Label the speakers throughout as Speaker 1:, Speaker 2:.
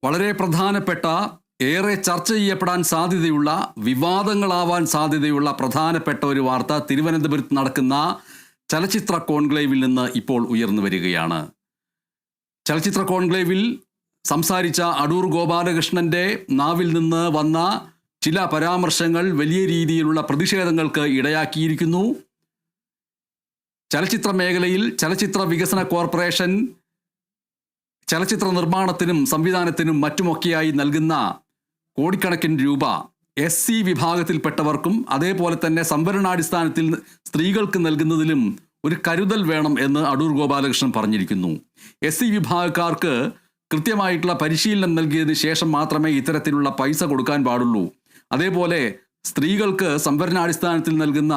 Speaker 1: വളരെ പ്രധാനപ്പെട്ട ഏറെ ചർച്ച ചെയ്യപ്പെടാൻ സാധ്യതയുള്ള വിവാദങ്ങളാവാൻ സാധ്യതയുള്ള പ്രധാനപ്പെട്ട ഒരു വാർത്ത തിരുവനന്തപുരത്ത് നടക്കുന്ന ചലച്ചിത്ര കോൺക്ലേവിൽ നിന്ന് ഇപ്പോൾ ഉയർന്നു വരികയാണ്. ചലച്ചിത്ര കോൺക്ലേവിൽ സംസാരിച്ച അടൂർ ഗോപാലകൃഷ്ണന്റെ നാവിൽ നിന്ന് വന്ന ചില പരാമർശങ്ങൾ വലിയ രീതിയിലുള്ള പ്രതിഷേധങ്ങൾക്ക് ഇടയാക്കിയിരിക്കുന്നു. ചലച്ചിത്ര മേഖലയിൽ ചലച്ചിത്ര വികസന കോർപ്പറേഷൻ ചലച്ചിത്ര നിർമ്മാണത്തിനും സംവിധാനത്തിനും മറ്റുമൊക്കെയായി നൽകുന്ന കോടിക്കണക്കിന് രൂപ SC വിഭാഗത്തിൽപ്പെട്ടവർക്കും അതേപോലെ തന്നെ സംവരണാടിസ്ഥാനത്തിൽ സ്ത്രീകൾക്ക് നൽകുന്നതിലും ഒരു കരുതൽ വേണം എന്ന് അടൂർ ഗോപാലകൃഷ്ണൻ പറഞ്ഞിരിക്കുന്നു. SC വിഭാഗക്കാർക്ക് കൃത്യമായിട്ടുള്ള പരിശീലനം നൽകിയതിന് ശേഷം മാത്രമേ ഇത്തരത്തിലുള്ള പൈസ കൊടുക്കാൻ പാടുള്ളൂ. അതേപോലെ സ്ത്രീകൾക്ക് സംവരണാടിസ്ഥാനത്തിൽ നൽകുന്ന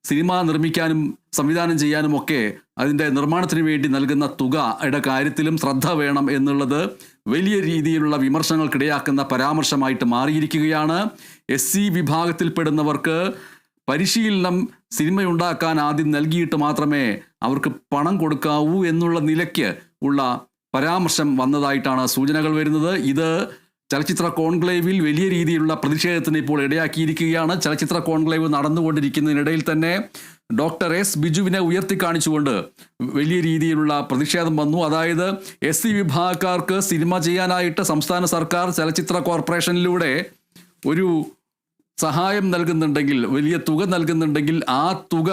Speaker 1: സിനിമ നിർമ്മിക്കാനും സംവിധാനം ചെയ്യാനുമൊക്കെ അതിൻ്റെ നിർമ്മാണത്തിന് വേണ്ടി നൽകുന്ന തുകയുടെ കാര്യത്തിലും ശ്രദ്ധ വേണം എന്നുള്ളത് വലിയ രീതിയിലുള്ള വിമർശനങ്ങൾക്കിടയാക്കുന്ന പരാമർശമായിട്ട് മാറിയിരിക്കുകയാണ്. SC വിഭാഗത്തിൽപ്പെടുന്നവർക്ക് പരിശീലനം സിനിമയുണ്ടാക്കാൻ ആദ്യം നൽകിയിട്ട് മാത്രമേ അവർക്ക് പണം കൊടുക്കാവൂ എന്നുള്ള നിലയ്ക്ക് ഉള്ള പരാമർശം വന്നതായിട്ടാണ് സൂചനകൾ വരുന്നത്. ഇത് ചലച്ചിത്ര കോൺക്ലേവിൽ വലിയ രീതിയിലുള്ള പ്രതിഷേധത്തിന് ഇപ്പോൾ ഇടയാക്കിയിരിക്കുകയാണ്. ചലച്ചിത്ര കോൺക്ലേവ് നടന്നുകൊണ്ടിരിക്കുന്നതിനിടയിൽ തന്നെ ഡോക്ടർ S ബിജുവിനെ ഉയർത്തിക്കാണിച്ചുകൊണ്ട് വലിയ രീതിയിലുള്ള പ്രതിഷേധം വന്നു. അതായത് SC വിഭാഗക്കാർക്ക് സിനിമ ചെയ്യാനായിട്ട് സംസ്ഥാന സർക്കാർ ചലച്ചിത്ര കോർപ്പറേഷനിലൂടെ ഒരു സഹായം നൽകുന്നുണ്ടെങ്കിൽ, വലിയ തുക നൽകുന്നുണ്ടെങ്കിൽ ആ തുക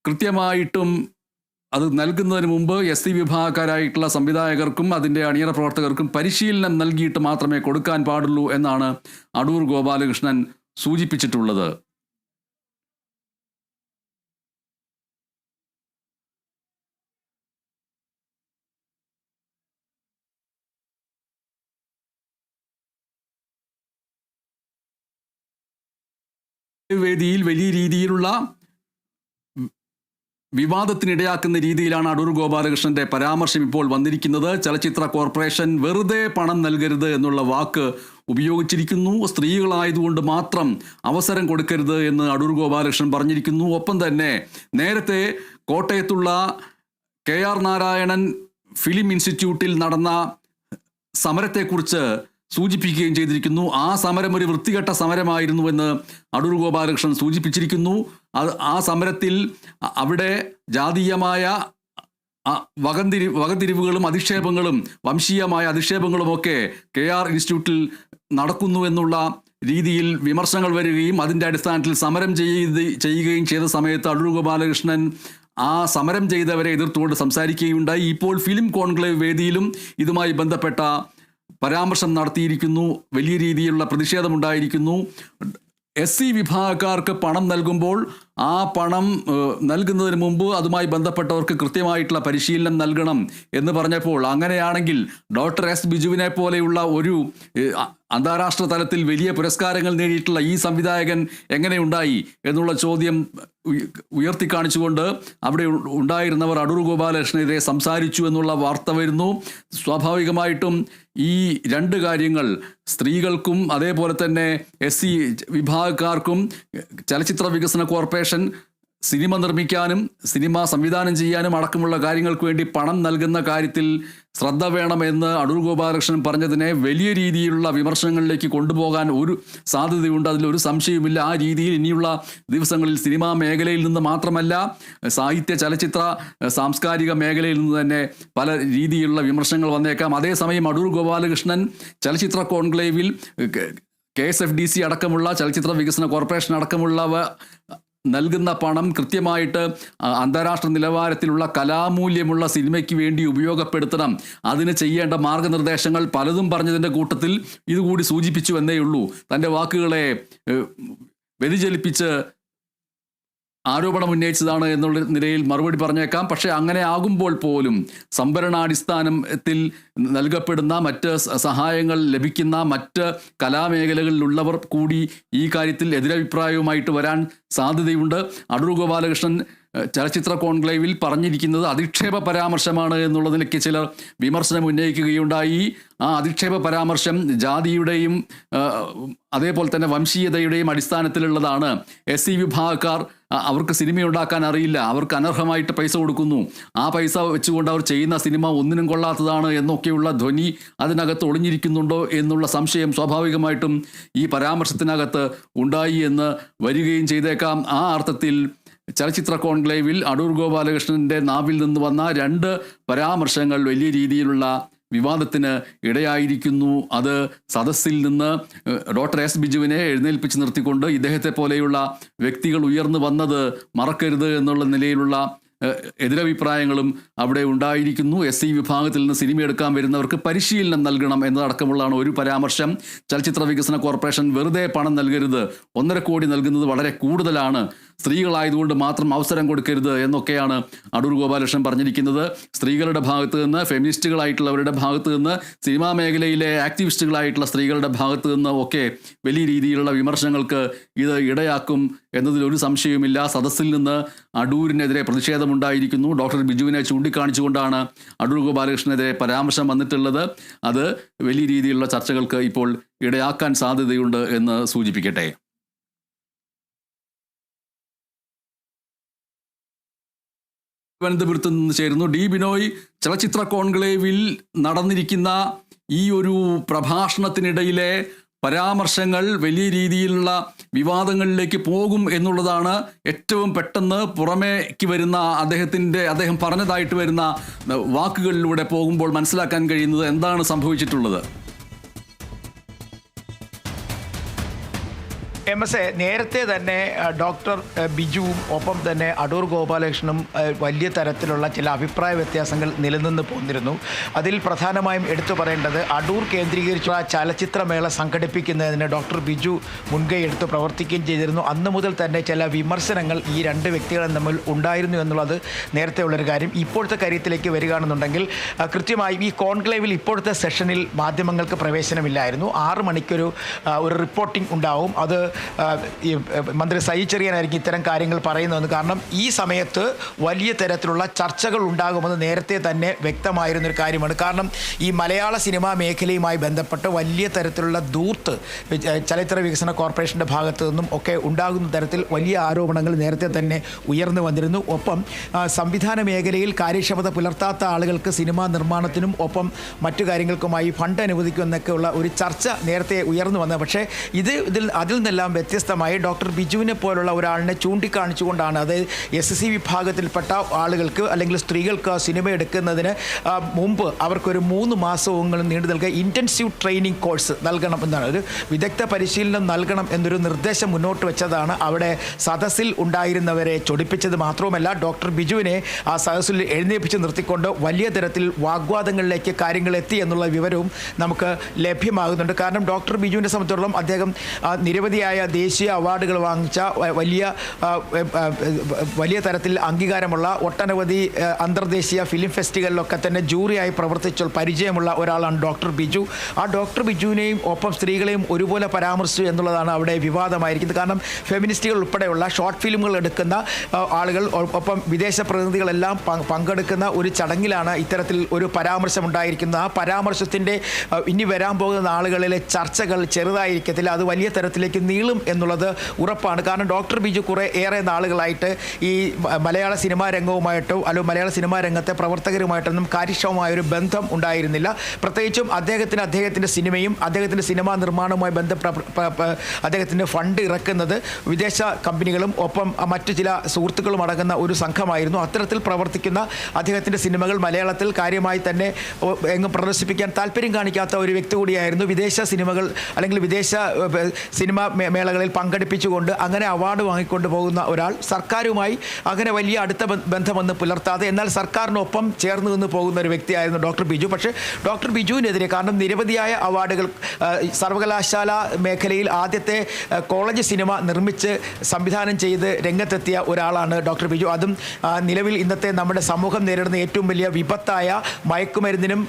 Speaker 1: കൃത്യമായിട്ടും അത് നൽകുന്നതിന് മുമ്പ് SC വിഭാഗക്കാരായിട്ടുള്ള സംവിധായകർക്കും അതിൻ്റെ അണിയറ പ്രവർത്തകർക്കും പരിശീലനം നൽകിയിട്ട് മാത്രമേ കൊടുക്കാൻ പാടുള്ളൂ എന്നാണ് അടൂർ ഗോപാലകൃഷ്ണൻ സൂചിപ്പിച്ചിട്ടുള്ളത്. വേദിയിൽ വലിയ രീതിയിലുള്ള വിവാദത്തിനിടയാക്കുന്ന രീതിയിലാണ് അടൂർ ഗോപാലകൃഷ്ണന്റെ പരാമർശം ഇപ്പോൾ വന്നിരിക്കുന്നത്. ചലച്ചിത്ര കോർപ്പറേഷൻ വെറുതെ പണം നൽകരുത് എന്നുള്ള വാക്ക് ഉപയോഗിച്ചിരിക്കുന്നു. സ്ത്രീകളായതുകൊണ്ട് മാത്രം അവസരം കൊടുക്കരുത് എന്ന് അടൂർ ഗോപാലകൃഷ്ണൻ പറഞ്ഞിരിക്കുന്നു. ഒപ്പം തന്നെ നേരത്തെ കോട്ടയത്തുള്ള KR നാരായണൻ ഫിലിം ഇൻസ്റ്റിറ്റ്യൂട്ടിൽ നടന്ന സമരത്തെക്കുറിച്ച് സൂചിപ്പിക്കുകയും ചെയ്തിരിക്കുന്നു. ആ സമരം ഒരു വൃത്തികെട്ട സമരമായിരുന്നുവെന്ന് അടൂർ ഗോപാലകൃഷ്ണൻ സൂചിപ്പിച്ചിരിക്കുന്നു. ആ സമരത്തിൽ അവിടെ ജാതീയമായ വകതിരിവുകളും അധിക്ഷേപങ്ങളും വംശീയമായ അധിക്ഷേപങ്ങളുമൊക്കെ KR ഇൻസ്റ്റിറ്റ്യൂട്ടിൽ നടക്കുന്നു എന്നുള്ള രീതിയിൽ വിമർശനങ്ങൾ വരികയും അതിൻ്റെ അടിസ്ഥാനത്തിൽ സമരം ചെയ്യുകയും ചെയ്ത സമയത്ത് അടൂർ ഗോപാലകൃഷ്ണൻ ആ സമരം ചെയ്തവരെ എതിർത്തുകൊണ്ട് സംസാരിക്കുകയുണ്ടായി. ഇപ്പോൾ ഫിലിം കോൺക്ലേവ് വേദിയിലും ഇതുമായി ബന്ധപ്പെട്ട പരാമർശം നടത്തിയിരിക്കുന്നു. വലിയ രീതിയിലുള്ള പ്രതിഷേധമുണ്ടായിരിക്കുന്നു. SC വിഭാഗക്കാർക്ക് പണം നൽകുമ്പോൾ ആ പണം നൽകുന്നതിന് മുമ്പ് അതുമായി ബന്ധപ്പെട്ടവർക്ക് കൃത്യമായിട്ടുള്ള പരിശീലനം നൽകണം എന്ന് പറഞ്ഞപ്പോൾ അങ്ങനെയാണെങ്കിൽ ഡോക്ടർ S ബിജുവിനെ പോലെയുള്ള ഒരു അന്താരാഷ്ട്ര തലത്തിൽ വലിയ പുരസ്കാരങ്ങൾ നേടിയിട്ടുള്ള ഈ സംവിധായകൻ എങ്ങനെയുണ്ടായി എന്നുള്ള ചോദ്യം ഉയർത്തിക്കാണിച്ചുകൊണ്ട് അവിടെ ഉണ്ടായിരുന്നവർ അടൂർ ഗോപാലകൃഷ്ണനെതിരെ സംസാരിച്ചു എന്നുള്ള വാർത്ത വരുന്നു. സ്വാഭാവികമായിട്ടും ഈ രണ്ട് കാര്യങ്ങൾ സ്ത്രീകൾക്കും അതേപോലെ തന്നെ SC വിഭാഗക്കാർക്കും ചലച്ചിത്ര വികസന കോർപ്പറേഷൻ സിനിമ നിർമ്മിക്കാനും സിനിമ സംവിധാനം ചെയ്യാനും അടക്കമുള്ള കാര്യങ്ങൾക്ക് വേണ്ടി പണം നൽകുന്ന കാര്യത്തിൽ ശ്രദ്ധ വേണമെന്ന് അടൂർ ഗോപാലകൃഷ്ണൻ പറഞ്ഞതിനെ വലിയ രീതിയിലുള്ള വിമർശനങ്ങളിലേക്ക് കൊണ്ടുപോകാൻ ഒരു സാധ്യതയുണ്ട്. അതിലൊരു സംശയവുമില്ല. ആ രീതിയിൽ ഇനിയുള്ള ദിവസങ്ങളിൽ സിനിമാ മേഖലയിൽ നിന്ന് മാത്രമല്ല സാഹിത്യ ചലച്ചിത്ര സാംസ്കാരിക മേഖലയിൽ നിന്ന് തന്നെ പല രീതിയിലുള്ള വിമർശനങ്ങൾ വന്നേക്കാം. അതേസമയം അടൂർ ഗോപാലകൃഷ്ണൻ ചലച്ചിത്ര കോൺക്ലേവിൽ KSFDC അടക്കമുള്ള ചലച്ചിത്ര വികസന കോർപ്പറേഷൻ അടക്കമുള്ളവ നൽകുന്ന പണം കൃത്യമായിട്ട് അന്താരാഷ്ട്ര നിലവാരത്തിലുള്ള കലാമൂല്യമുള്ള സിനിമയ്ക്ക് വേണ്ടി ഉപയോഗപ്പെടുത്തണം, അതിന് ചെയ്യേണ്ട മാർഗനിർദ്ദേശങ്ങൾ പലതും പറഞ്ഞതിൻ്റെ കൂട്ടത്തിൽ ഇതുകൂടി സൂചിപ്പിച്ചു എന്നേ ഉള്ളൂ. തൻ്റെ വാക്കുകളെ വ്യതിചലിപ്പിച്ച് ആരോപണം ഉന്നയിച്ചതാണ് എന്നുള്ള നിലയിൽ മറുപടി പറഞ്ഞേക്കാം. പക്ഷേ അങ്ങനെ ആകുമ്പോൾ പോലും സംവരണാടിസ്ഥാനത്തിൽ നൽകപ്പെടുന്ന മറ്റ് സഹായങ്ങൾ ലഭിക്കുന്ന മറ്റ് കലാമേഖലകളിലുള്ളവർ കൂടി ഈ കാര്യത്തിൽ എതിരഭിപ്രായവുമായിട്ട് വരാൻ സാധ്യതയുണ്ട്. അടൂർ ഗോപാലകൃഷ്ണൻ ചലച്ചിത്ര കോൺക്ലേവിൽ പറഞ്ഞിരിക്കുന്നത് അധിക്ഷേപ പരാമർശമാണ് എന്നുള്ളതിലേക്ക് ചിലർ വിമർശനം ഉന്നയിക്കുകയുണ്ടായി. ആ അധിക്ഷേപ പരാമർശം ജാതിയുടെയും അതേപോലെ തന്നെ വംശീയതയുടെയും അടിസ്ഥാനത്തിലുള്ളതാണ്. SC വിഭാഗക്കാർ അവർക്ക് സിനിമയുണ്ടാക്കാൻ അറിയില്ല, അവർക്ക് അനർഹമായിട്ട് പൈസ കൊടുക്കുന്നു, ആ പൈസ വെച്ചുകൊണ്ട് അവർ ചെയ്യുന്ന സിനിമ ഒന്നിനും കൊള്ളാത്തതാണ് എന്നൊക്കെയുള്ള ധ്വനി അതിനകത്ത് ഒളിഞ്ഞിരിക്കുന്നുണ്ടോ എന്നുള്ള സംശയം സ്വാഭാവികമായിട്ടും ഈ പരാമർശത്തിനകത്ത് ഉണ്ടായി എന്ന് വരികയും ചെയ്തേക്കാം. ആ അർത്ഥത്തിൽ ചലച്ചിത്ര കോൺക്ലേവിൽ അടൂർ ഗോപാലകൃഷ്ണൻ്റെ നാവിൽ നിന്ന് വന്ന 2 പരാമർശങ്ങൾ വലിയ രീതിയിലുള്ള വിവാദത്തിന് ഇടയായിരിക്കുന്നു. അത് സദസ്സിൽ നിന്ന് ഡോക്ടർ S ബിജുവിനെ എഴുന്നേൽപ്പിച്ച് നിർത്തിക്കൊണ്ട് ഇദ്ദേഹത്തെ പോലെയുള്ള വ്യക്തികൾ ഉയർന്നു വന്നത് മറക്കരുത് എന്നുള്ള നിലയിലുള്ള എതിരഭിപ്രായങ്ങളും അവിടെ ഉണ്ടായിരിക്കുന്നു. SC വിഭാഗത്തിൽ നിന്ന് സിനിമ എടുക്കാൻ വരുന്നവർക്ക് പരിശീലനം നൽകണം എന്നതടക്കമുള്ളതാണ് ഒരു പരാമർശം. ചലച്ചിത്ര വികസന കോർപ്പറേഷൻ വെറുതെ പണം നൽകരുത്, 1.5 കോടി നൽകുന്നത് വളരെ കൂടുതലാണ്, സ്ത്രീകളായതുകൊണ്ട് മാത്രം അവസരം കൊടുക്കരുത് എന്നൊക്കെയാണ് അടൂർ ഗോപാലകൃഷ്ണൻ പറഞ്ഞിരിക്കുന്നത്. സ്ത്രീകളുടെ ഭാഗത്ത് നിന്ന്, ഫെമിനിസ്റ്റുകളായിട്ടുള്ളവരുടെ ഭാഗത്ത് നിന്ന്, സിനിമാ മേഖലയിലെ ആക്ടിവിസ്റ്റുകളായിട്ടുള്ള സ്ത്രീകളുടെ ഭാഗത്ത് നിന്ന് ഒക്കെ വലിയ രീതിയിലുള്ള വിമർശനങ്ങൾക്ക് ഇത് ഇടയാക്കും എന്നതിൽ ഒരു സംശയവുമില്ല. സദസ്സിൽ നിന്ന് അടൂരിനെതിരെ പ്രതിഷേധമുണ്ടായിരിക്കുന്നു. ഡോക്ടർ ബിജുവിനെ ചൂണ്ടിക്കാണിച്ചുകൊണ്ടാണ് അടൂർ ഗോപാലകൃഷ്ണനെതിരെ പരാമർശം വന്നിട്ടുള്ളത്. അത് വലിയ രീതിയിലുള്ള ചർച്ചകൾക്ക് ഇപ്പോൾ ഇടയാക്കാൻ സാധ്യതയുണ്ട് എന്ന് സൂചിപ്പിക്കട്ടെ. തിരുവനന്തപുരത്ത് നിന്ന് ചേരുന്നു ഡി ബിനോയ്. ചലച്ചിത്ര കോൺക്ലേവിൽ നടന്നിരിക്കുന്ന ഈ ഒരു പ്രഭാഷണത്തിനിടയിലെ പരാമർശങ്ങൾ വലിയ രീതിയിലുള്ള വിവാദങ്ങളിലേക്ക് പോകും എന്നുള്ളതാണ് ഏറ്റവും പെട്ടെന്ന് പുറമേക്ക് വരുന്ന അദ്ദേഹം പറഞ്ഞതായിട്ട് വരുന്ന വാക്കുകളിലൂടെ പോകുമ്പോൾ മനസ്സിലാക്കാൻ കഴിയുന്നത്. എന്താണ് സംഭവിച്ചിട്ടുള്ളത്?
Speaker 2: MSA നേരത്തെ തന്നെ ഡോക്ടർ ബിജുവും ഒപ്പം തന്നെ അടൂർ ഗോപാലകൃഷ്ണനും വലിയ തരത്തിലുള്ള ചില അഭിപ്രായ വ്യത്യാസങ്ങൾ നിലനിന്ന് പോന്നിരുന്നു. അതിൽ പ്രധാനമായും എടുത്തു പറയേണ്ടത് അടൂർ കേന്ദ്രീകരിച്ചുള്ള ചലച്ചിത്രമേള സംഘടിപ്പിക്കുന്നതിന് ഡോക്ടർ ബിജു മുൻകൈ എടുത്ത് പ്രവർത്തിക്കുകയും ചെയ്തിരുന്നു. അന്ന് മുതൽ തന്നെ ചില വിമർശനങ്ങൾ ഈ 2 വ്യക്തികളും തമ്മിൽ ഉണ്ടായിരുന്നു എന്നുള്ളത് നേരത്തെ ഉള്ളൊരു കാര്യം. ഇപ്പോഴത്തെ കാര്യത്തിലേക്ക് വരികയാണെന്നുണ്ടെങ്കിൽ കൃത്യമായും ഈ കോൺക്ലേവിൽ ഇപ്പോഴത്തെ സെഷനിൽ മാധ്യമങ്ങൾക്ക് പ്രവേശനമില്ലായിരുന്നു. 6 മണിക്കൊരു റിപ്പോർട്ടിംഗ് ഉണ്ടാവും. അത് മന്ത്രി സജി ചെറിയാനായിരിക്കും ഇത്തരം കാര്യങ്ങൾ പറയുന്നതെന്ന്. കാരണം ഈ സമയത്ത് വലിയ തരത്തിലുള്ള ചർച്ചകൾ ഉണ്ടാകുമെന്ന് നേരത്തെ തന്നെ വ്യക്തമായിരുന്നൊരു കാര്യമാണ്. കാരണം ഈ മലയാള സിനിമാ മേഖലയുമായി ബന്ധപ്പെട്ട് വലിയ തരത്തിലുള്ള ദൂർത്ത് ചലച്ചിത്ര വികസന കോർപ്പറേഷൻ്റെ ഭാഗത്തു നിന്നും ഒക്കെ ഉണ്ടാകുന്ന തരത്തിൽ വലിയ ആരോപണങ്ങൾ നേരത്തെ തന്നെ ഉയർന്നു വന്നിരുന്നു. ഒപ്പം സംവിധാന മേഖലയിൽ കാര്യക്ഷമത പുലർത്താത്ത ആളുകൾക്ക് സിനിമാ നിർമ്മാണത്തിനും ഒപ്പം മറ്റു കാര്യങ്ങൾക്കുമായി ഫണ്ട് അനുവദിക്കുമെന്നൊക്കെയുള്ള ഒരു ചർച്ച നേരത്തെ ഉയർന്നു വന്നത്. പക്ഷേ അതിൽ നിന്നെല്ലാം വ്യത്യസ്തമായി ഡോക്ടർ ബിജുവിനെ പോലുള്ള ഒരാളിനെ ചൂണ്ടിക്കാണിച്ചുകൊണ്ടാണ്, അതായത് SC വിഭാഗത്തിൽപ്പെട്ട ആളുകൾക്ക് അല്ലെങ്കിൽ സ്ത്രീകൾക്ക് സിനിമ എടുക്കുന്നതിന് മുമ്പ് അവർക്കൊരു 3 മാസവും നീണ്ടു നൽകുക ഇൻറ്റൻസീവ് ട്രെയിനിങ് കോഴ്സ് നൽകണം എന്നാണ്, ഒരു വിദഗ്ധ പരിശീലനം നൽകണം എന്നൊരു നിർദ്ദേശം മുന്നോട്ട് വെച്ചതാണ് അവിടെ സദസ്സിൽ ഉണ്ടായിരുന്നവരെ ചൊടിപ്പിച്ചത്. മാത്രവുമല്ല ഡോക്ടർ ബിജുവിനെ ആ സദസ്സിൽ എഴുന്നേൽപ്പിച്ച് നിർത്തിക്കൊണ്ട് വലിയ തരത്തിൽ വാഗ്വാദങ്ങളിലേക്ക് കാര്യങ്ങൾ എത്തി എന്നുള്ള വിവരവും നമുക്ക് ലഭ്യമാകുന്നുണ്ട്. കാരണം ഡോക്ടർ ബിജുവിനെ സംബന്ധിച്ചിടത്തോളം അദ്ദേഹം നിരവധിയായ ദേശീയ അവാർഡുകൾ വാങ്ങിച്ച വലിയ തരത്തിൽ അംഗീകാരമുള്ള ഒട്ടനവധി അന്തർദേശീയ ഫിലിം ഫെസ്റ്റിവലിലൊക്കെ തന്നെ ജൂറിയായി പ്രവർത്തിച്ച പരിചയമുള്ള ഒരാളാണ് ഡോക്ടർ ബിജു. ആ ഡോക്ടർ ബിജുവിനെയും ഒപ്പം സ്ത്രീകളെയും ഒരുപോലെ പരാമർശിച്ചു എന്നുള്ളതാണ് അവിടെ വിവാദമായിരിക്കുന്നത്. കാരണം ഫെമിനിസ്റ്റുകൾ ഉൾപ്പെടെയുള്ള ഷോർട്ട് ഫിലിമുകൾ എടുക്കുന്ന ആളുകൾ ഒപ്പം വിദേശ പ്രതിനിധികളെല്ലാം പങ്കെടുക്കുന്ന ഒരു ചടങ്ങിലാണ് ഇത്തരത്തിൽ ഒരു പരാമർശം ഉണ്ടായിരിക്കുന്നത്. ആ പരാമർശത്തിൻ്റെ ഇനി വരാൻ പോകുന്ന നാളുകളിലെ ചർച്ചകൾ ചെറുതായിരിക്കത്തില്ല, അത് വലിയ തരത്തിലേക്ക് നീളും എന്നുള്ളത് ഉറപ്പാണ്. കാരണം ഡോക്ടർ ബിജു ഏറെ നാളുകളായിട്ട് ഈ മലയാള സിനിമാ രംഗവുമായിട്ടോ അല്ലെങ്കിൽ മലയാള സിനിമാ രംഗത്തെ പ്രവർത്തകരുമായിട്ടൊന്നും കാര്യക്ഷമമായൊരു ബന്ധം ഉണ്ടായിരുന്നില്ല. പ്രത്യേകിച്ചും അദ്ദേഹത്തിൻ്റെ സിനിമയും അദ്ദേഹത്തിൻ്റെ സിനിമാ നിർമ്മാണവുമായി അദ്ദേഹത്തിൻ്റെ ഫണ്ട് ഇറക്കുന്നത് വിദേശ കമ്പനികളും ഒപ്പം മറ്റു ചില സുഹൃത്തുക്കളും അടങ്ങുന്ന ഒരു സംഘമായിരുന്നു. അത്തരത്തിൽ പ്രവർത്തിക്കുന്ന അദ്ദേഹത്തിൻ്റെ സിനിമകൾ മലയാളത്തിൽ കാര്യമായി തന്നെ എങ്ങും പ്രദർശിപ്പിക്കാൻ താല്പര്യം കാണിക്കാത്ത ഒരു വ്യക്തി കൂടിയായിരുന്നു. വിദേശ സിനിമകൾ അല്ലെങ്കിൽ വിദേശ സിനിമാ മേളകളിൽ പങ്കെടുപ്പിച്ചുകൊണ്ട് അങ്ങനെ അവാർഡ് വാങ്ങിക്കൊണ്ട് പോകുന്ന ഒരാൾ സർക്കാരുമായി അങ്ങനെ വലിയ അടുത്ത ബന്ധമൊന്നും പുലർത്താതെ എന്നാൽ സർക്കാരിനൊപ്പം ചേർന്ന് നിന്ന് പോകുന്ന ഒരു വ്യക്തിയായിരുന്നു ഡോക്ടർ ബിജു. പക്ഷേ ഡോക്ടർ ബിജുവിനെതിരെ കാരണം നിരവധിയായ അവാർഡുകൾ സർവകലാശാല മേഖലയിൽ ആദ്യത്തെ കോളേജ് സിനിമ നിർമ്മിച്ച് സംവിധാനം ചെയ്ത് രംഗത്തെത്തിയ ഒരാളാണ് ഡോക്ടർ ബിജു. അതും നിലവിൽ ഇന്നത്തെ നമ്മുടെ സമൂഹം നേരിടുന്ന ഏറ്റവും വലിയ വിപത്തായ മയക്കുമരുന്നിനും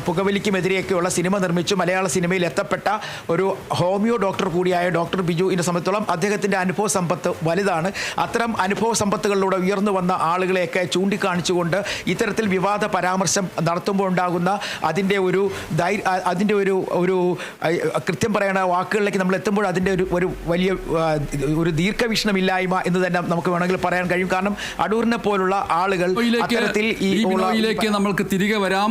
Speaker 2: പുകവലിക്കുമെതിരെയൊക്കെയുള്ള സിനിമ നിർമ്മിച്ചു മലയാള സിനിമയിൽ എത്തപ്പെട്ട ഒരു ഹോമിയോ ഡോക്ടർ കൂടിയായ ഡോക്ടർ ബിജുവിനെ സംബന്ധിച്ചോളം അദ്ദേഹത്തിൻ്റെ അനുഭവ സമ്പത്ത് വലുതാണ്. അത്തരം അനുഭവ സമ്പത്തുകളിലൂടെ ഉയർന്നു വന്ന ആളുകളെയൊക്കെ ചൂണ്ടിക്കാണിച്ചുകൊണ്ട് ഇത്തരത്തിൽ വിവാദ പരാമർശം നടത്തുമ്പോൾ ഉണ്ടാകുന്ന അതിൻ്റെ ഒരു കൃത്യം പറയുന്ന വാക്കുകളിലേക്ക് നമ്മൾ എത്തുമ്പോൾ അതിൻ്റെ ഒരു വലിയ ഒരു ദീർഘവീക്ഷണമില്ലായ്മ എന്ന് തന്നെ നമുക്ക് വേണമെങ്കിൽ പറയാൻ കഴിയും. കാരണം അടൂരിനെ പോലുള്ള ആളുകൾ അത്തരത്തിൽ
Speaker 1: ഈ നമ്മൾക്ക് തിരികെ വരാം.